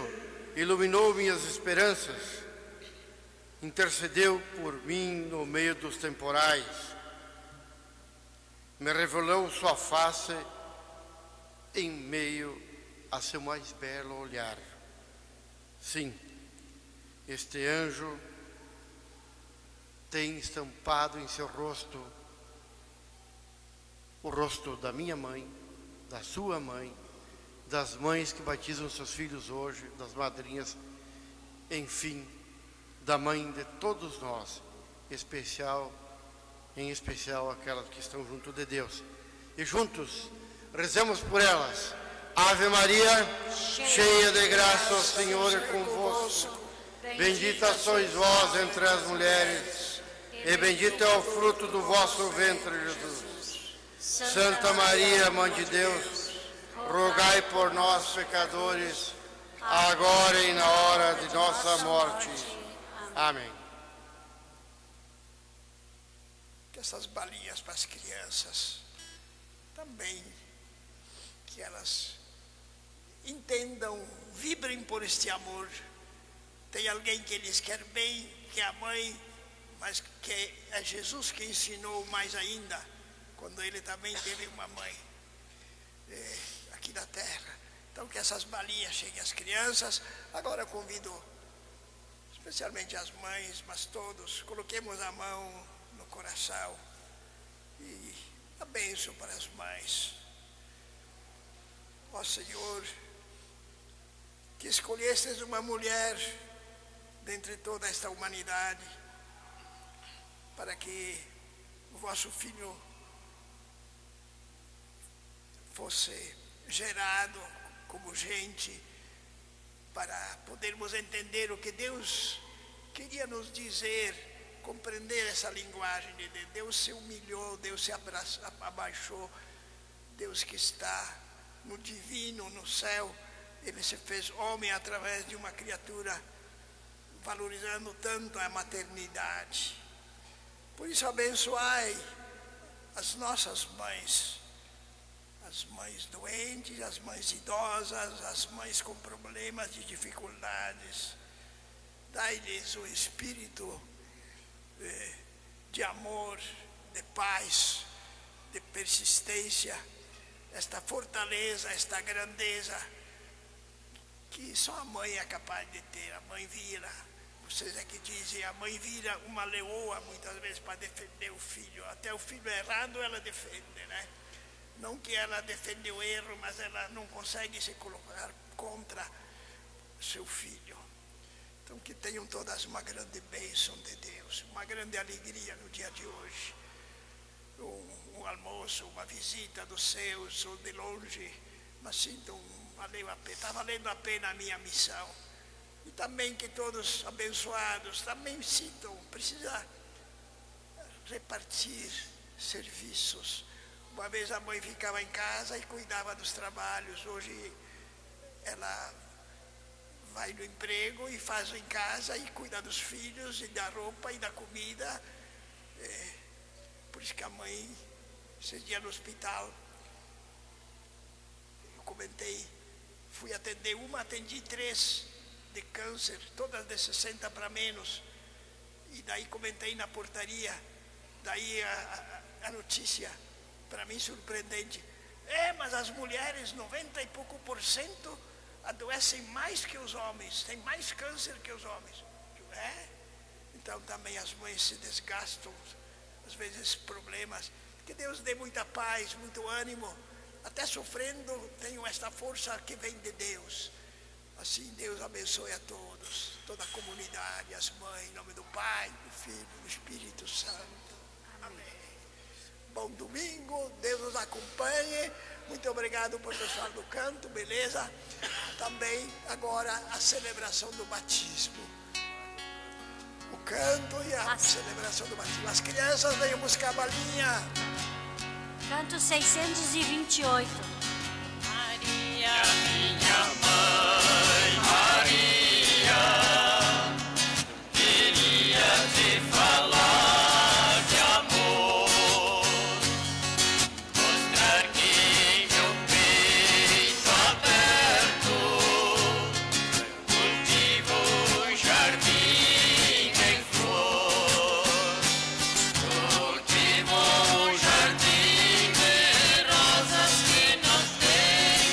iluminou minhas esperanças, intercedeu por mim no meio dos temporais, me revelou sua face em meio a seu mais belo olhar. Sim, este anjo tem estampado em seu rosto o rosto da minha mãe, da sua mãe, das mães que batizam seus filhos hoje, das madrinhas, enfim, da mãe de todos nós, em especial aquelas que estão junto de Deus. E juntos, rezemos por elas. Ave Maria, cheia de graça, o Senhor é convosco. Bendita sois vós entre as mulheres, e bendito é o fruto do vosso ventre, Jesus. Santa Maria, Mãe de Deus, rogai por nós, pecadores, agora e na hora de nossa morte. Amém. Que essas balinhas para as crianças também, que elas entendam, vibrem por este amor. Tem alguém que lhes quer bem, que é a mãe, mas que é Jesus que ensinou mais ainda, quando ele também teve uma mãe aqui na terra. Então que essas balinhas cheguem às crianças. Agora convido especialmente as mães, mas todos, coloquemos a mão no coração e a bênção para as mães. Ó Senhor, que escolhestes uma mulher dentre toda esta humanidade, para que o vosso Filho fosse gerado como gente, para podermos entender o que Deus queria nos dizer, compreender essa linguagem de Deus. Deus se humilhou, Deus se abaixou, Deus que está no divino, no céu, ele se fez homem através de uma criatura, valorizando tanto a maternidade. Por isso abençoai as nossas mães, as mães doentes, as mães idosas, as mães com problemas de dificuldades. Dai-lhes o espírito de amor, de paz, de persistência, esta fortaleza, esta grandeza que só a mãe é capaz de ter. A mãe vira, vocês é que dizem, a mãe vira uma leoa muitas vezes para defender o filho. Até o filho errado ela defende, né? Não que ela defende o erro, mas ela não consegue se colocar contra seu filho. Então que tenham todas uma grande bênção de Deus, uma grande alegria no dia de hoje. Um almoço, uma visita dos seus ou de longe, mas sintam, está valendo a pena a minha missão. E também que todos abençoados também sintam, precisa repartir serviços. Uma vez a mãe ficava em casa e cuidava dos trabalhos, hoje ela vai no emprego e faz em casa e cuida dos filhos e da roupa e da comida. Por isso que a mãe, esse dia no hospital, eu comentei, fui atender uma, atendi 3 de câncer, todas de 60 para menos. E daí comentei na portaria, daí a notícia, para mim surpreendente. Mas as mulheres, 90 e pouco % adoecem mais que os homens, têm mais câncer que os homens. Então também as mães se desgastam, às vezes problemas. Que Deus dê muita paz, muito ânimo. Até sofrendo, tenho esta força que vem de Deus. Assim Deus abençoe a todos, toda a comunidade, as mães, em nome do Pai, do Filho, do Espírito Santo. Amém. Bom domingo, Deus nos acompanhe. Muito obrigado por pessoal do canto, beleza? Também agora a celebração do batismo. O canto e a celebração do batismo. As crianças venham buscar a balinha. Canto 628. Maria, minha mãe, Maria, queria te falar de amor, mostrar que meu peito aberto cultivo um jardim em flor, cultivo um jardim de rosas que não tem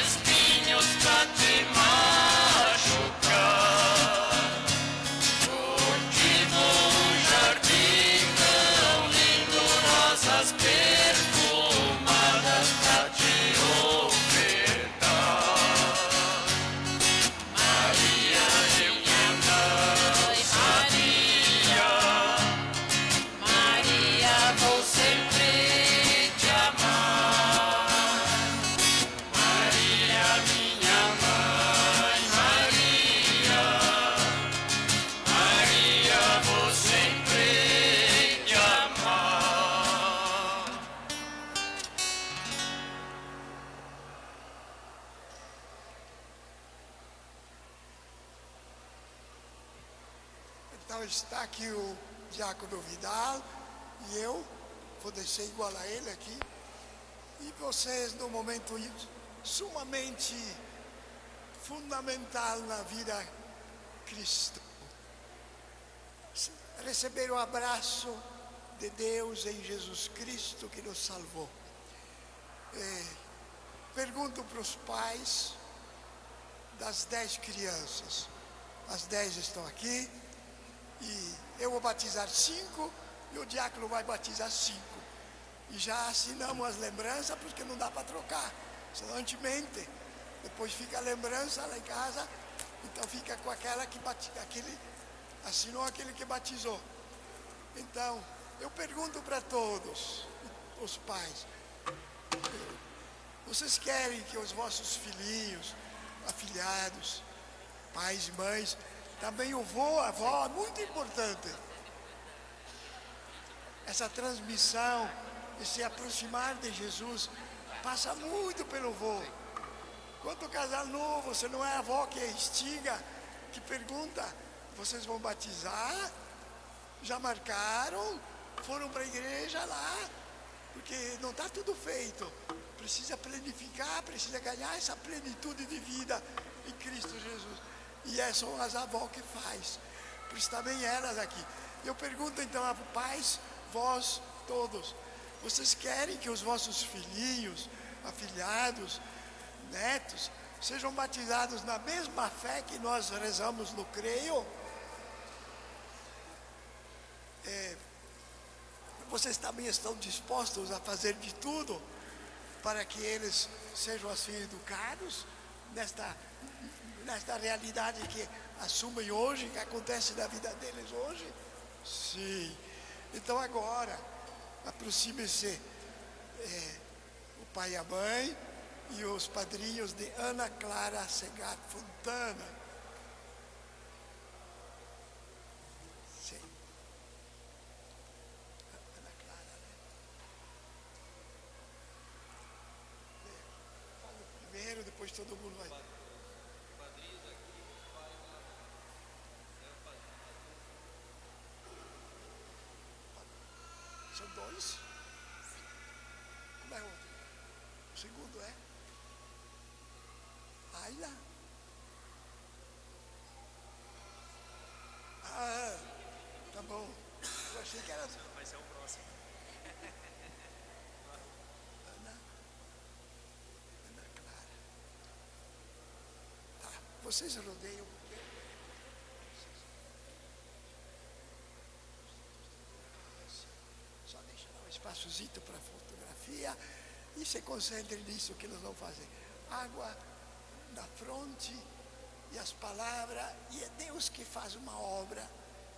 espinhos pra te machucar. Cultivo um jardim tão lindo, rosas perfumadas pra te ofertar. Maria, minha mãe, Maria, Maria, vou sempre te amar. Maria, minha mãe, Maria, Maria, vou sempre te amar. Então está aqui o diácono Vidal e eu vou descer igual a ele aqui. E vocês, num momento sumamente fundamental na vida cristã, receber o abraço de Deus em Jesus Cristo que nos salvou. Pergunto para os pais das 10 crianças. As 10 estão aqui e eu vou batizar 5 e o diácono vai batizar 5. E já assinamos as lembranças porque não dá para trocar, senão a gente mente. Depois fica a lembrança lá em casa, então fica com aquela que assinou aquele que batizou. Então, eu pergunto para todos os pais, vocês querem que os vossos filhinhos, afilhados, pais e mães, também o vô, a avó, é muito importante. Essa transmissão, esse aproximar de Jesus, passa muito pelo vô. Quanto casal novo, você não é a avó que instiga, que pergunta, vocês vão batizar? Já marcaram? Foram para a igreja lá? Porque não está tudo feito. Precisa planificar, precisa ganhar essa plenitude de vida em Cristo Jesus. E são as avós que faz. Por isso também elas aqui. Eu pergunto então a pais, vós todos, vocês querem que os vossos filhinhos, afilhados, netos, sejam batizados na mesma fé que nós rezamos no Creio? Vocês também estão dispostos a fazer de tudo para que eles sejam assim educados nesta realidade que assumem hoje, que acontece na vida deles hoje? Sim. Então agora, aproxime-se o pai e a mãe e os padrinhos de Ana Clara Segat Fontana. Sim. Ana Clara, né? Fala primeiro, depois todo mundo vai. São 2? Como é o outro? O segundo é? Ayla. Ah, tá bom. Eu achei que era. Vai ser o próximo. Ana Clara. Tá. Vocês rodeiam. Só deixa lá um espaçozito para fotografia e se concentre nisso que nós vamos fazer. Água na fronte e as palavras, e é Deus que faz uma obra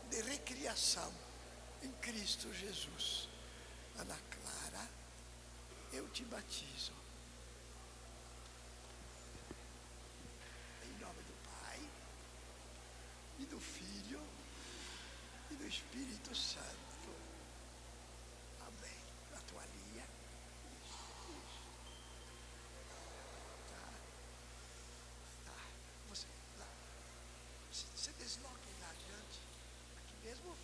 de recriação em Cristo Jesus. Ana Clara, eu te batizo. Em nome do Pai, e do Filho, Espírito Santo. Amém. A toalhinha. Tá. Você desloca lá adiante. Aqui mesmo?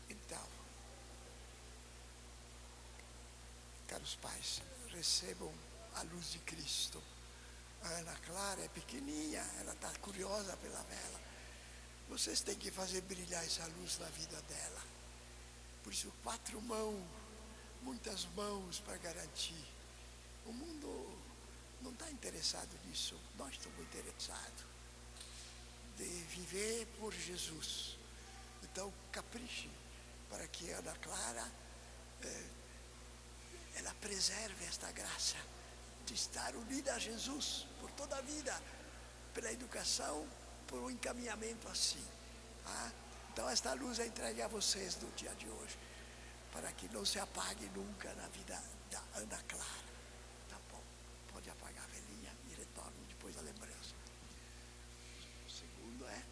Então, caros pais, recebam a luz de Cristo. A Ana Clara é pequenininha, ela está curiosa pela vela. Vocês têm que fazer brilhar essa luz na vida dela. Por isso, 4 mãos, muitas mãos para garantir. O mundo não está interessado nisso. Nós estamos interessados de viver por Jesus. Então, capriche para que a Ana Clara ela preserve esta graça de estar unida a Jesus por toda a vida, pela educação, por um encaminhamento assim. Tá? Então esta luz é entregue a vocês no dia de hoje, para que não se apague nunca na vida da Ana Clara. Tá bom, pode apagar a velhinha e retorne depois a lembrança. O segundo é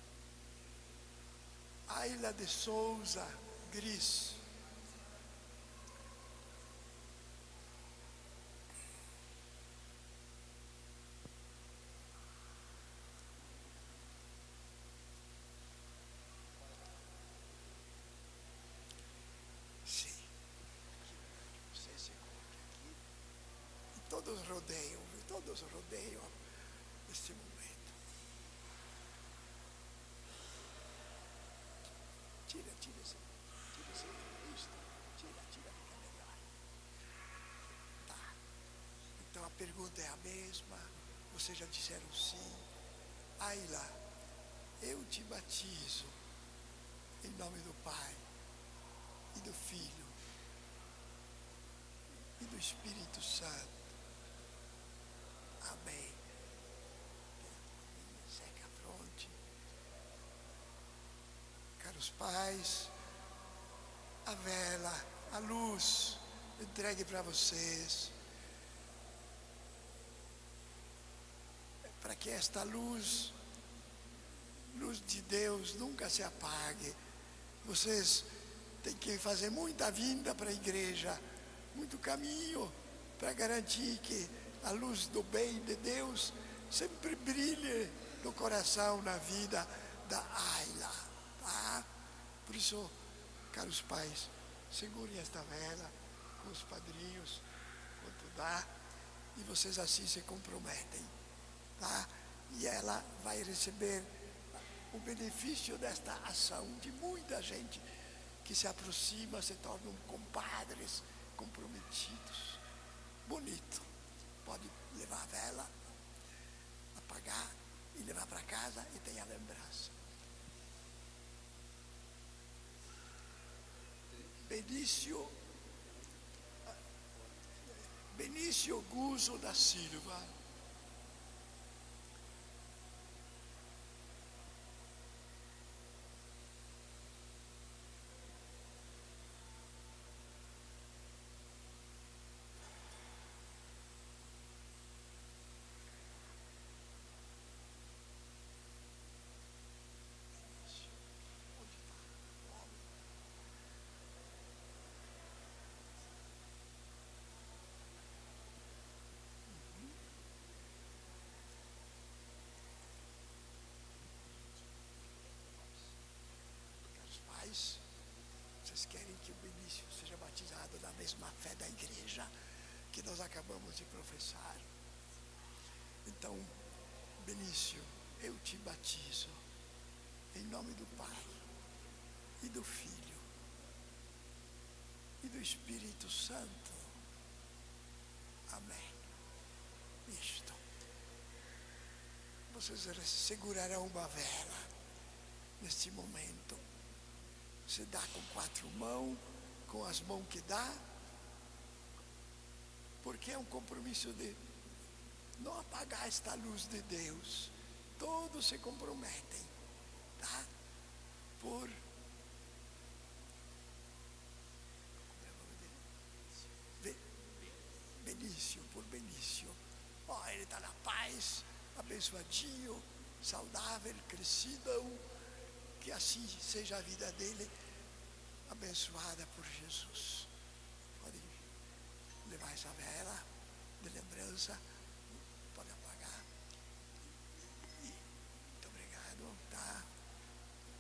Ayla de Souza Gris. Todos rodeiam neste momento. Tira esse isto. Tira, fica melhor. Tá. Então a pergunta é a mesma. Vocês já disseram sim. Ayla, eu te batizo em nome do Pai e do Filho e do Espírito Santo. Amém. Seca a fronte. Caros pais, a vela, a luz, entregue para vocês. Para que esta luz de Deus nunca se apague. Vocês têm que fazer muita vinda para a igreja, muito caminho para garantir que a luz do bem de Deus sempre brilhe no coração, na vida da Ayla, tá? Por isso, caros pais, segurem esta vela com os padrinhos, quanto dá, e vocês assim se comprometem, tá? E ela vai receber o benefício desta ação de muita gente que se aproxima, se tornam compadres comprometidos. Bonito. Pode levar a vela, apagar e levar para casa e tem a lembrança. Benício Guzzo da Silva. Vocês querem que o Benício seja batizado na mesma fé da igreja que nós acabamos de professar? Então, Benício, eu te batizo em nome do Pai e do Filho e do Espírito Santo. Amém. Isto. Vocês segurarão uma vela neste momento. Você dá com 4 mãos, com as mãos que dá, porque é um compromisso de não apagar esta luz de Deus. Todos se comprometem, tá? Por Benício. Ó, ele está na paz, abençoadinho, saudável, crescido, que assim seja a vida dele, abençoada por Jesus. Pode levar essa vela de lembrança, pode apagar. E, muito obrigado, tá?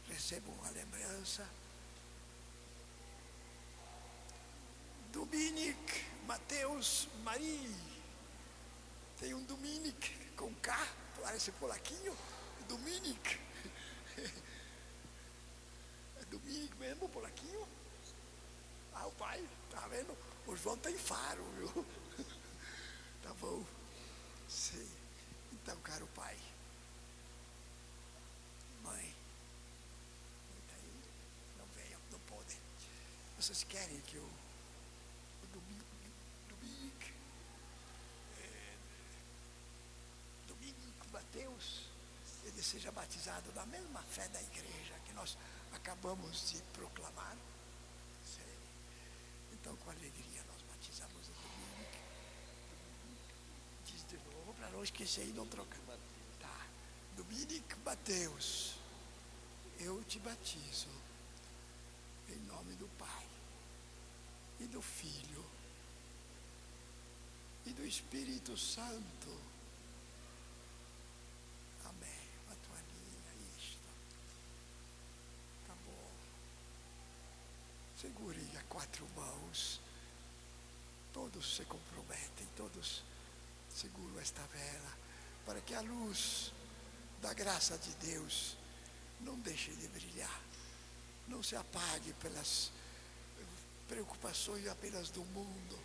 Recebam a lembrança. Dominic Mateus Marie. Tem um Dominic com K, parece polaquinho. Dominic. É Dominic mesmo, polaquinho? Ah, o pai, tá vendo? O João tem faro, viu? Tá bom. Sim. Então, caro pai, mãe, aí, não venham, não podem. Vocês querem que o Dominic Mateus, ele seja batizado na mesma fé da igreja que nós acabamos de proclamar? Sim. Então, com alegria, nós batizamos o Dominic. Diz de novo, para não esquecer e não trocar. Tá. Dominic Mateus, eu te batizo em nome do Pai e do Filho e do Espírito Santo. Amém. Uma toalhinha, isto. Tá bom. Segurem a 4 mãos. Todos se comprometem, todos seguram esta vela, para que a luz da graça de Deus não deixe de brilhar, não se apague pelas preocupações apenas do mundo,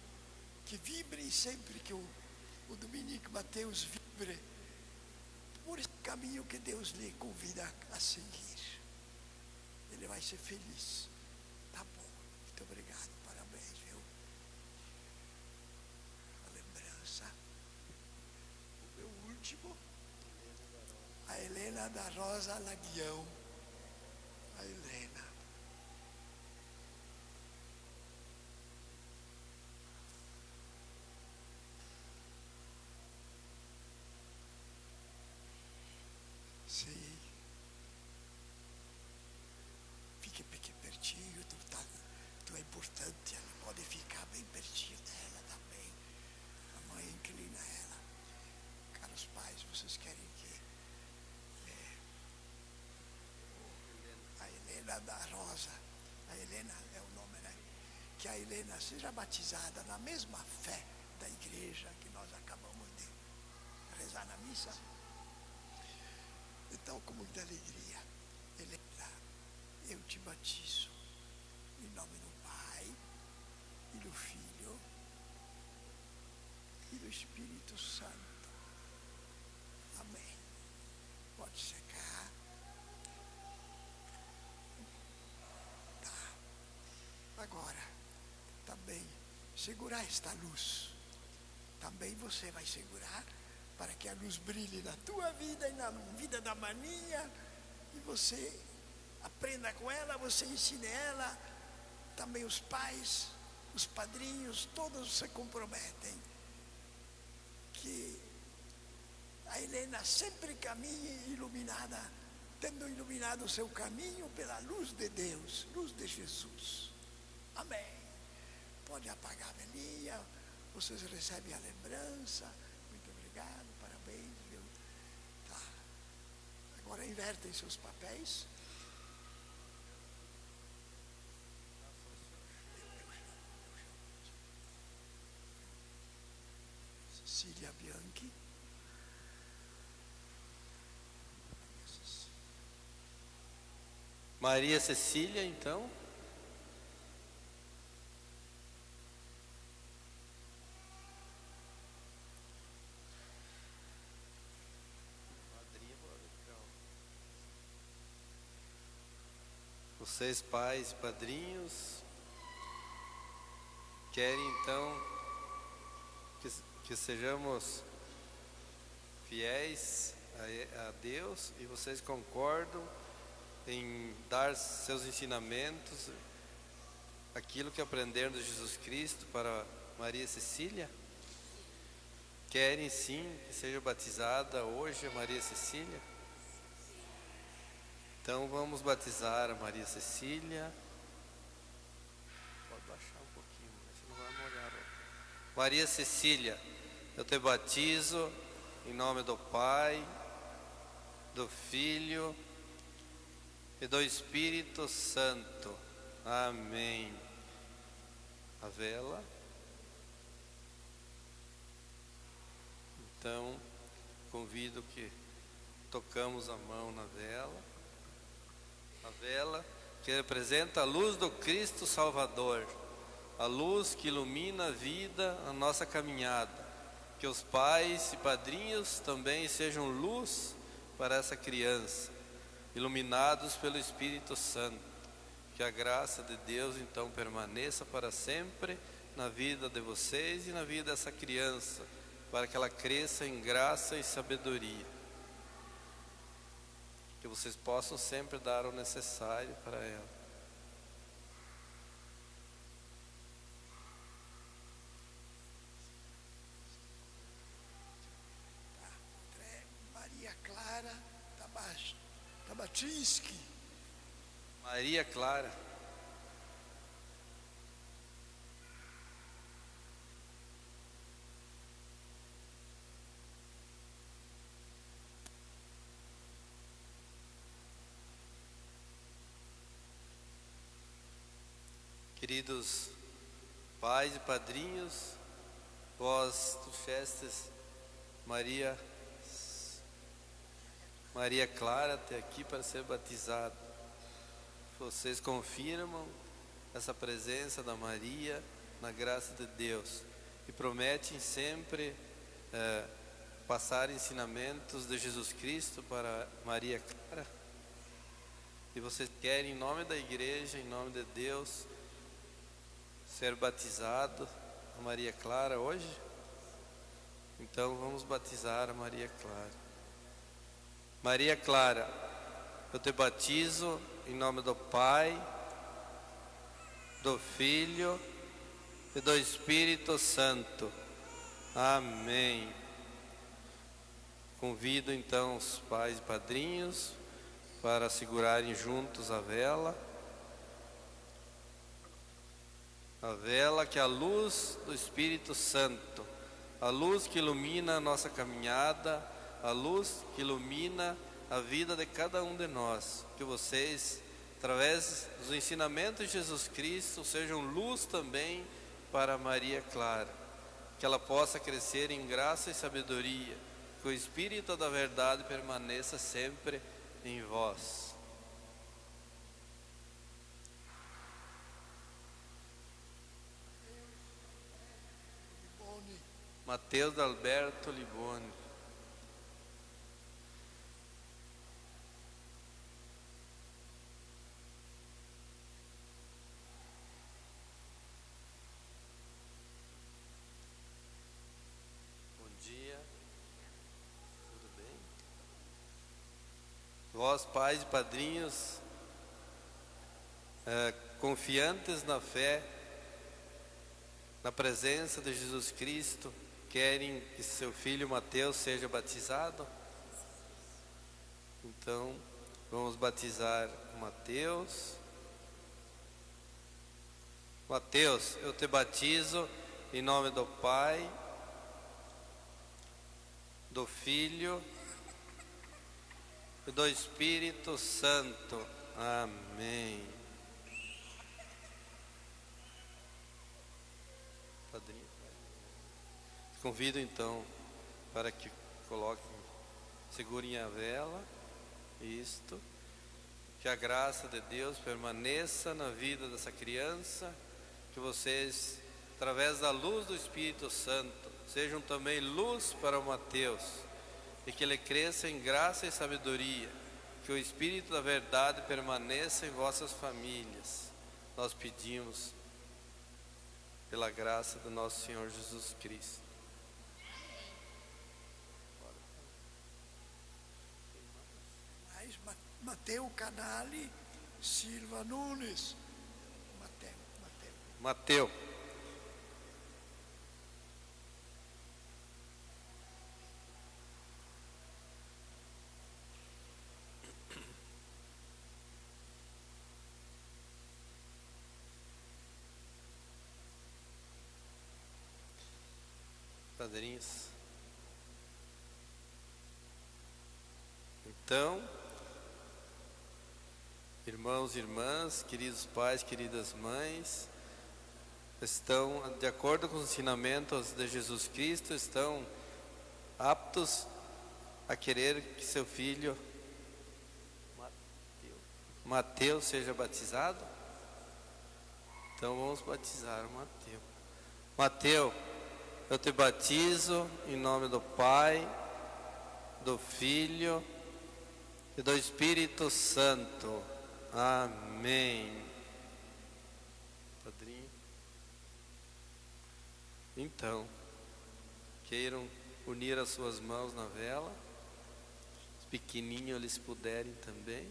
que vibrem sempre que o Dominic Mateus vibre por esse caminho que Deus lhe convida a seguir. Ele vai ser feliz. Tá bom, muito obrigado, parabéns, viu? A lembrança. O meu último, a Helena da Rosa Laguião. A Helena. Sim. Fique pertinho, tu é importante, pode ficar bem pertinho dela também. A mãe inclina ela. Caros pais, vocês querem que a Helena da Rosa, a Helena é o nome, né? Que a Helena seja batizada na mesma fé da igreja que nós acabamos de rezar na missa. Então, com muita alegria, Helena, eu te batizo em nome do Pai e do Filho e do Espírito Santo. Amém. Pode secar. Tá. Agora, também, segurar esta luz. Também você vai segurar, para que a luz brilhe na tua vida e na vida da maninha, e você aprenda com ela, você ensine ela, também os pais, os padrinhos, todos se comprometem que a Helena sempre caminhe iluminada, tendo iluminado o seu caminho pela luz de Deus, luz de Jesus. Amém. Pode apagar a velhinha, vocês recebem a lembrança. Obrigado, parabéns, viu? Tá. Agora invertem seus papéis. Cecília Bianchi. Maria Cecília, então. Vocês, pais e padrinhos, querem então que sejamos fiéis a Deus, e vocês concordam em dar seus ensinamentos, aquilo que aprenderam de Jesus Cristo para Maria Cecília? Querem sim que seja batizada hoje a Maria Cecília? Então vamos batizar a Maria Cecília. Pode baixar um pouquinho, senão vai molhar. Maria Cecília, eu te batizo em nome do Pai, do Filho e do Espírito Santo. Amém. A vela. Então, convido que tocamos a mão na vela. A vela que representa a luz do Cristo Salvador, a luz que ilumina a vida, a nossa caminhada. Que os pais e padrinhos também sejam luz para essa criança, iluminados pelo Espírito Santo. Que a graça de Deus então permaneça para sempre na vida de vocês e na vida dessa criança, para que ela cresça em graça e sabedoria. Que vocês possam sempre dar o necessário para ela. Maria Clara Tabatinski. Maria Clara. Queridos pais e padrinhos, vós trouxestes Maria Clara até aqui para ser batizada. Vocês confirmam essa presença da Maria na graça de Deus e prometem sempre passar ensinamentos de Jesus Cristo para Maria Clara. E vocês querem, em nome da igreja, em nome de Deus, ser batizado a Maria Clara hoje? Então vamos batizar a Maria Clara. Maria Clara, eu te batizo em nome do Pai, do Filho e do Espírito Santo. Amém. Convido então os pais e padrinhos para segurarem juntos a vela. A vela que é a luz do Espírito Santo, a luz que ilumina a nossa caminhada, a luz que ilumina a vida de cada um de nós. Que vocês, através dos ensinamentos de Jesus Cristo, sejam luz também para Maria Clara. Que ela possa crescer em graça e sabedoria. Que o Espírito da verdade permaneça sempre em vós. Mateus Alberto Liboni. Bom dia. Tudo bem? Vós, pais e padrinhos, confiantes na fé, na presença de Jesus Cristo, querem que seu filho Mateus seja batizado? Então, vamos batizar Mateus. Mateus, eu te batizo em nome do Pai, do Filho e do Espírito Santo. Amém. Padrinho. Convido então para que coloquem, segurem a vela, isto, que a graça de Deus permaneça na vida dessa criança, que vocês, através da luz do Espírito Santo, sejam também luz para o Mateus, e que ele cresça em graça e sabedoria, que o Espírito da verdade permaneça em vossas famílias. Nós pedimos pela graça do nosso Senhor Jesus Cristo. Mateu Canali Silva Nunes. Mateu. padrinhos. Então, irmãos e irmãs, queridos pais, queridas mães, estão, de acordo com os ensinamentos de Jesus Cristo, estão aptos a querer que seu filho Mateus seja batizado? Então vamos batizar o Mateus. Mateus, eu te batizo em nome do Pai, do Filho e do Espírito Santo. Amém. Padrinho. Então, queiram unir as suas mãos na vela. Os pequenininhos eles puderem também.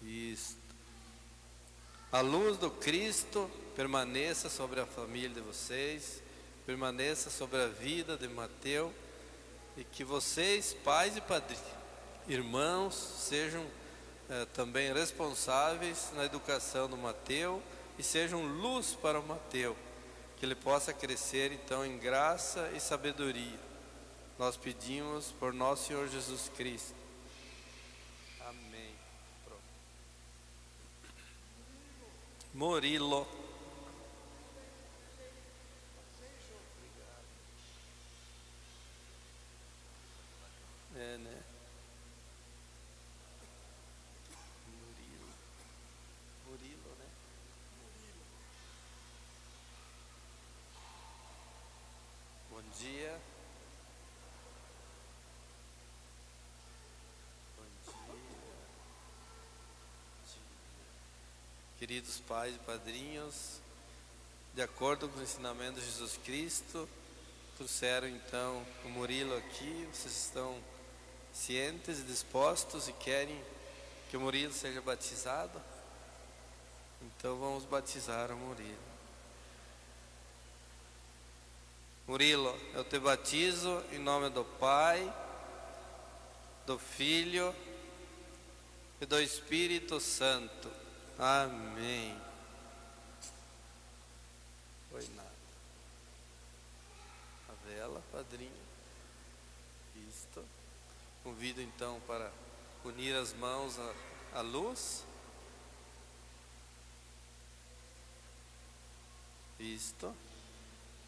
Isso. A luz do Cristo permaneça sobre a família de vocês, permaneça sobre a vida de Mateus, e que vocês, pais e padrinhos, irmãos, sejam também responsáveis na educação do Mateus e sejam luz para o Mateus, que ele possa crescer então em graça e sabedoria. Nós pedimos por nosso Senhor Jesus Cristo. Amém. Pronto. Murilo. É, né? Murilo, né? Bom dia. Queridos pais e padrinhos, de acordo com o ensinamento de Jesus Cristo, trouxeram então o Murilo aqui. Vocês estão cientes e dispostos e querem que o Murilo seja batizado? Então vamos batizar o Murilo. Murilo, eu te batizo em nome do Pai, do Filho e do Espírito Santo. Amém. Foi nada. A vela, padrinho. Isto. Convido então para unir as mãos à luz. Isto.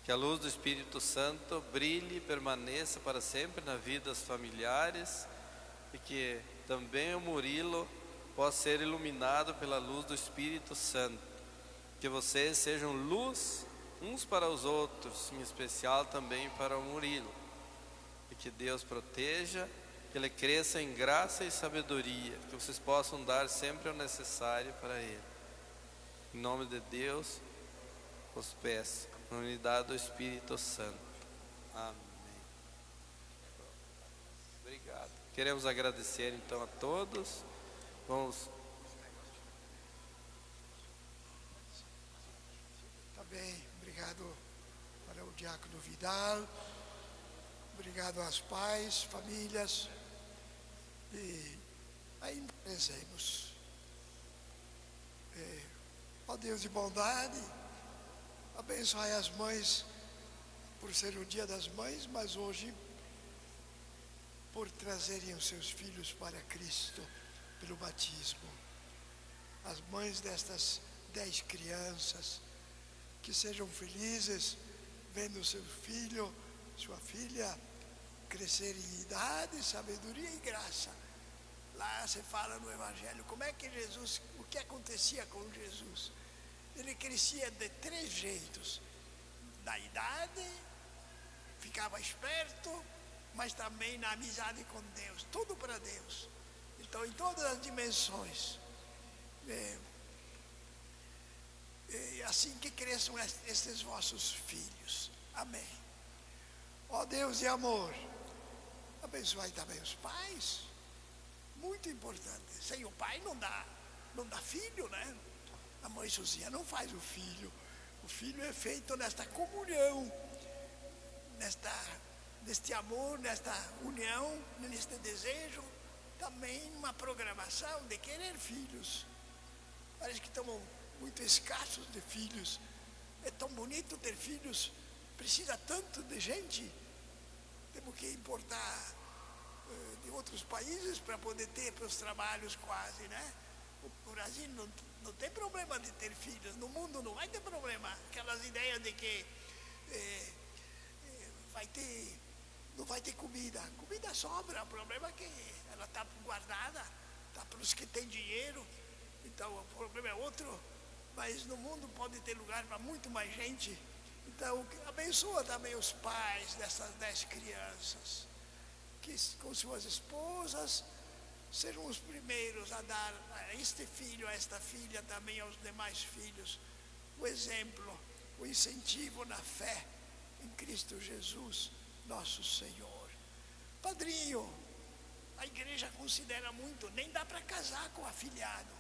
Que a luz do Espírito Santo brilhe e permaneça para sempre na vida dos familiares, e que também o Murilo possa ser iluminado pela luz do Espírito Santo. Que vocês sejam luz uns para os outros, em especial também para o Murilo. E que Deus proteja, que ele cresça em graça e sabedoria, que vocês possam dar sempre o necessário para ele. Em nome de Deus, os peço, na unidade do Espírito Santo. Amém. Obrigado. Queremos agradecer então a todos. Vamos. Tá bem, obrigado para o diácono Vidal, obrigado aos pais, famílias, e aí rezemos. Ó Deus de bondade, abençoai as mães por ser o dia das mães, mas hoje por trazerem os seus filhos para Cristo pelo batismo. As mães destas 10 crianças, que sejam felizes vendo seu filho, sua filha crescer em idade, sabedoria e graça. Lá se fala no Evangelho como é que Jesus, o que acontecia com Jesus. Ele crescia de 3 jeitos: da idade, ficava esperto, mas também na amizade com Deus, tudo para Deus. Então, em todas as dimensões, assim que cresçam estes vossos filhos. Amém. Ó Deus de amor, abençoai também os pais. Muito importante. Sem o pai não dá filho, né? A mãe sozinha não faz o filho. O filho é feito nesta comunhão, neste amor, nesta união, neste desejo. Também uma programação de querer filhos. Parece que estamos muito escassos de filhos. É tão bonito ter filhos precisa tanto de gente, temos que importar de outros países para poder ter para os trabalhos quase, né? O Brasil não tem problema de ter filhos, no mundo não vai ter problema. Aquelas ideias de que não vai ter comida. Comida sobra, o problema é que ela está guardada, está para os que têm dinheiro, então o problema é outro, mas no mundo pode ter lugar para muito mais gente. Então abençoa também os pais dessas 10 crianças, que com suas esposas sejam os primeiros a dar a este filho, a esta filha, também aos demais filhos, o exemplo, o incentivo na fé em Cristo Jesus, nosso Senhor. Padrinho, a igreja considera muito, nem dá para casar com afilhado.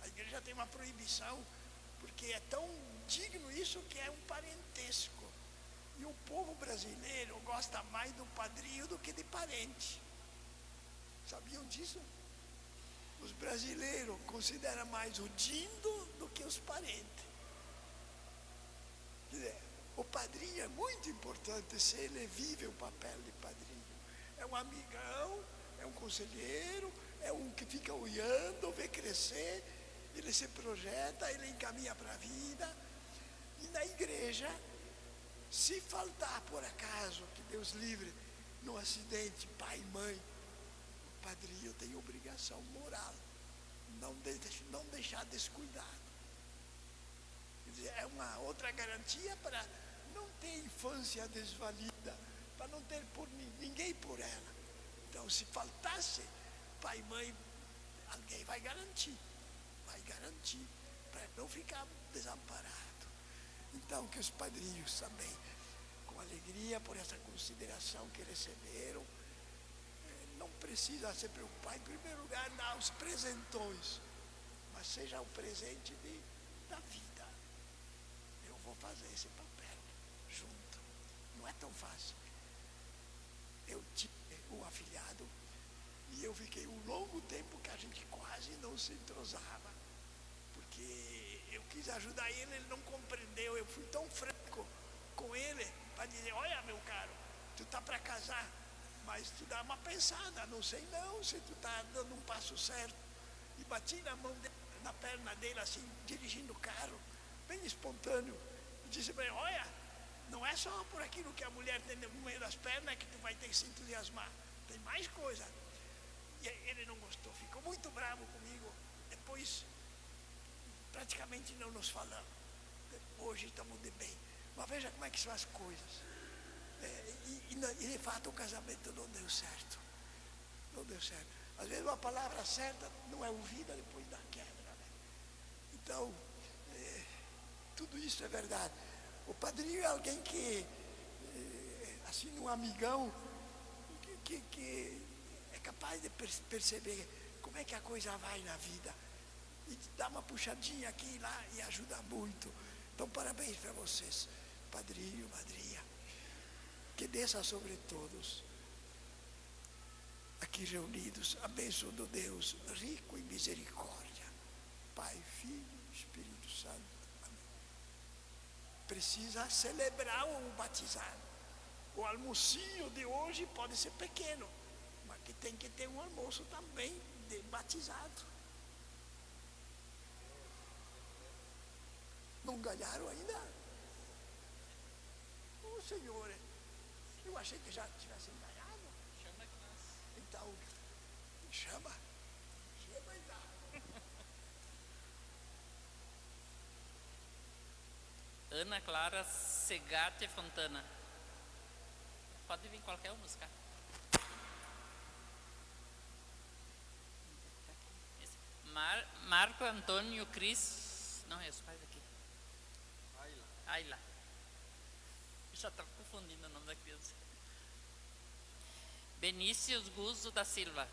A igreja tem uma proibição, porque é tão digno isso que é um parentesco. E o povo brasileiro gosta mais do padrinho do que de parente. Sabiam disso? Os brasileiros consideram mais o dindo do que os parentes. Quer dizer, o padrinho é muito importante se ele vive o papel de padrinho. É um amigão, é um conselheiro, é um que fica olhando, vê crescer, ele se projeta, ele encaminha para a vida. E na igreja, se faltar por acaso, que Deus livre, num acidente, pai e mãe, o padrinho tem obrigação moral, não deixar descuidado. Quer dizer, é uma outra garantia para não ter infância desvalida, para não ter ninguém por ela. Então, se faltasse pai e mãe, alguém vai garantir, para não ficar desamparado. Então, que os padrinhos também, com alegria por essa consideração que receberam, não precisa se preocupar, em primeiro lugar, dar os presentões, mas seja o presente da vida. Eu vou fazer esse papel junto. Não é tão fácil. Eu tive um afilhado e eu fiquei um longo tempo que a gente quase não se entrosava, porque eu quis ajudar ele, ele não compreendeu. Eu fui tão franco com ele para dizer: olha, meu caro, tu tá para casar, mas tu dá uma pensada, não sei não se tu tá dando um passo certo. E bati na mão dele, na perna dele, assim, dirigindo o carro, bem espontâneo, e disse para ele: olha, não é só por aquilo que a mulher tem no meio das pernas que tu vai ter que se entusiasmar, tem mais coisa. E ele não gostou, ficou muito bravo comigo. Depois praticamente não nos falamos. Hoje estamos de bem. Mas veja como é que são as coisas. E de fato o casamento não deu certo. Não deu certo. Às vezes uma palavra certa não é ouvida depois da quebra, né? Então, tudo isso é verdade. O padrinho é alguém que, assim, um amigão, que é capaz de perceber como é que a coisa vai na vida. E dá uma puxadinha aqui e lá e ajuda muito. Então, parabéns para vocês, padrinho, madrinha. Que desça sobre todos, aqui reunidos, a bênção do Deus rico em misericórdia, Pai, Filho, Espírito Santo. Amém. Precisa celebrar o batizado. O almocinho de hoje pode ser pequeno, mas que tem que ter um almoço também de batizado. Não ganharam ainda? Ô, Senhor, eu achei que já tivessem ganhado. Chama que nós. Então, chama e dá. Ana Clara Segate Fontana. Pode vir qualquer um buscar. Marco Antônio Cris. Não, é os pais aqui. Ayla. Já estou confundindo o nome da criança. Benícius Guzzo da Silva.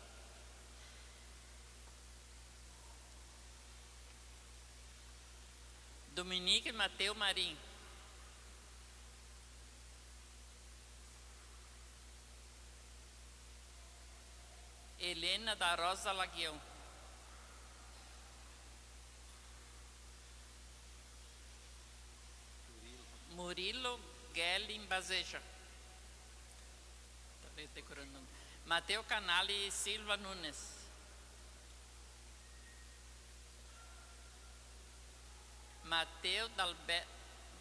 Dominique Mateu Marim. Helena da Rosa Laguião. Murilo Miguel Imbazeja. Talvez decorando o nome. Mateo Canali Silva Nunes. Mateo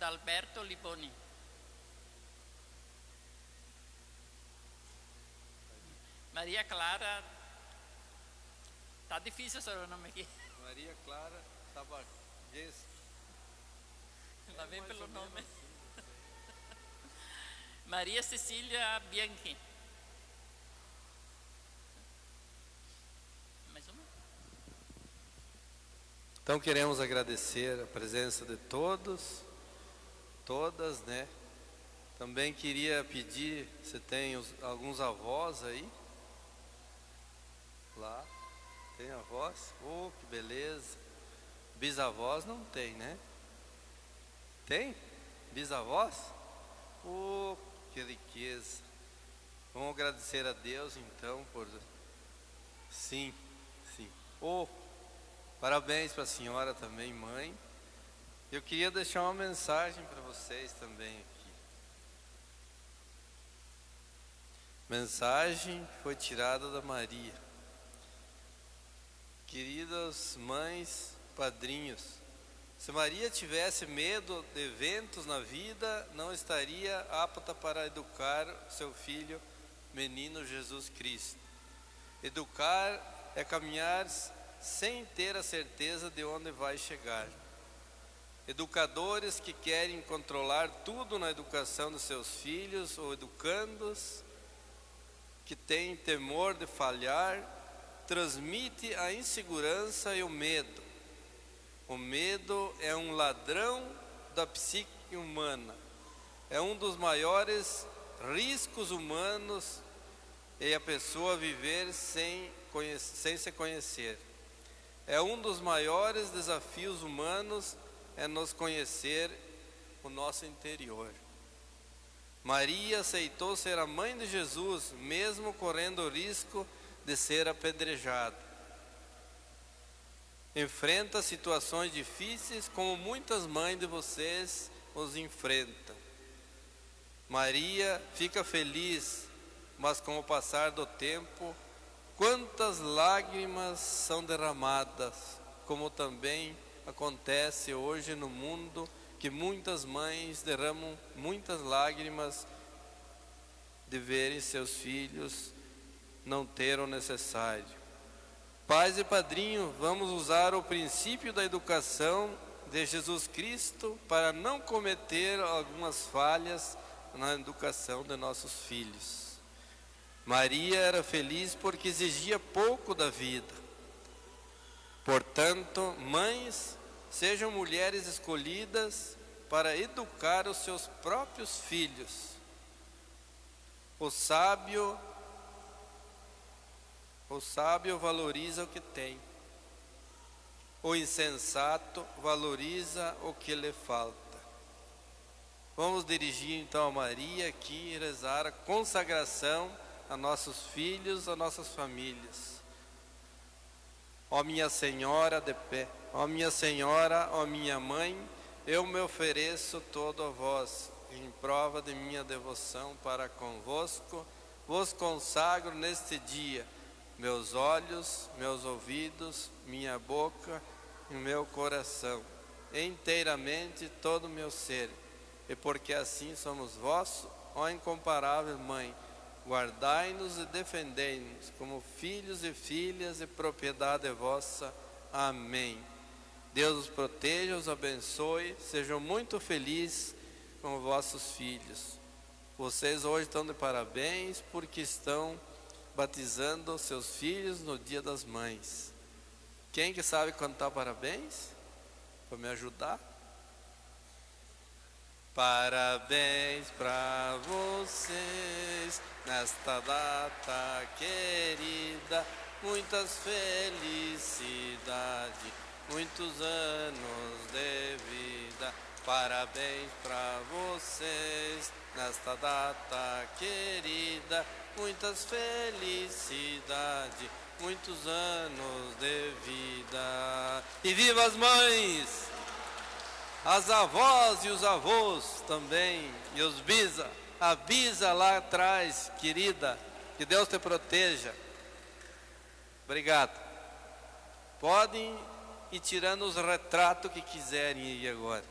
Dalberto Liboni. Maria Clara. Tá difícil esse nome aqui. Maria Clara Tabagues. Lá vem pelo nome. Maria Cecília Bianchi. Mais uma? Então queremos agradecer a presença de todos, todas, né? Também queria pedir, se tem alguns avós aí. Lá, tem avós? Oh, que beleza. Bisavós não tem, né? Tem? Bisavós? Oh, que riqueza. Vamos agradecer a Deus então por... Sim. Oh, parabéns para a senhora também, mãe. Eu queria deixar uma mensagem para vocês também aqui. Mensagem foi tirada da Maria. Queridas mães, padrinhos, se Maria tivesse medo de eventos na vida, não estaria apta para educar seu filho, menino Jesus Cristo. Educar é caminhar sem ter a certeza de onde vai chegar. Educadores que querem controlar tudo na educação dos seus filhos ou educandos, que têm temor de falhar, transmite a insegurança e o medo. O medo é um ladrão da psique humana. É um dos maiores riscos humanos e a pessoa viver sem se conhecer. É um dos maiores desafios humanos é nos conhecer o nosso interior. Maria aceitou ser a mãe de Jesus, mesmo correndo o risco de ser apedrejada. Enfrenta situações difíceis como muitas mães de vocês os enfrentam. Maria fica feliz, mas com o passar do tempo, quantas lágrimas são derramadas, como também acontece hoje no mundo, que muitas mães derramam muitas lágrimas de verem seus filhos não ter o necessário. Pais e padrinhos, vamos usar o princípio da educação de Jesus Cristo para não cometer algumas falhas na educação de nossos filhos. Maria era feliz porque exigia pouco da vida. Portanto, mães, sejam mulheres escolhidas para educar os seus próprios filhos. O sábio valoriza o que tem. O insensato valoriza o que lhe falta. Vamos dirigir então a Maria aqui e rezar a consagração a nossos filhos, a nossas famílias. Ó minha Senhora de pé, ó minha Senhora, ó minha Mãe, eu me ofereço todo a vós, em prova de minha devoção para convosco, vos consagro neste dia meus olhos, meus ouvidos, minha boca e meu coração, inteiramente todo o meu ser, e porque assim somos vossos, ó incomparável Mãe, guardai-nos e defendei-nos como filhos e filhas e propriedade vossa. Amém. Deus os proteja, os abençoe, sejam muito felizes com vossos filhos. Vocês hoje estão de parabéns porque estão batizando seus filhos no Dia das Mães. Quem que sabe cantar parabéns? Para me ajudar? Parabéns para vocês nesta data querida, muitas felicidades, muitos anos de vida. Parabéns para vocês nesta data querida, muitas felicidades, muitos anos de vida. E viva as mães! As avós e os avós também, e os bisa, a bisa lá atrás, querida, que Deus te proteja. Obrigado. Podem ir tirando os retratos que quiserem aí agora.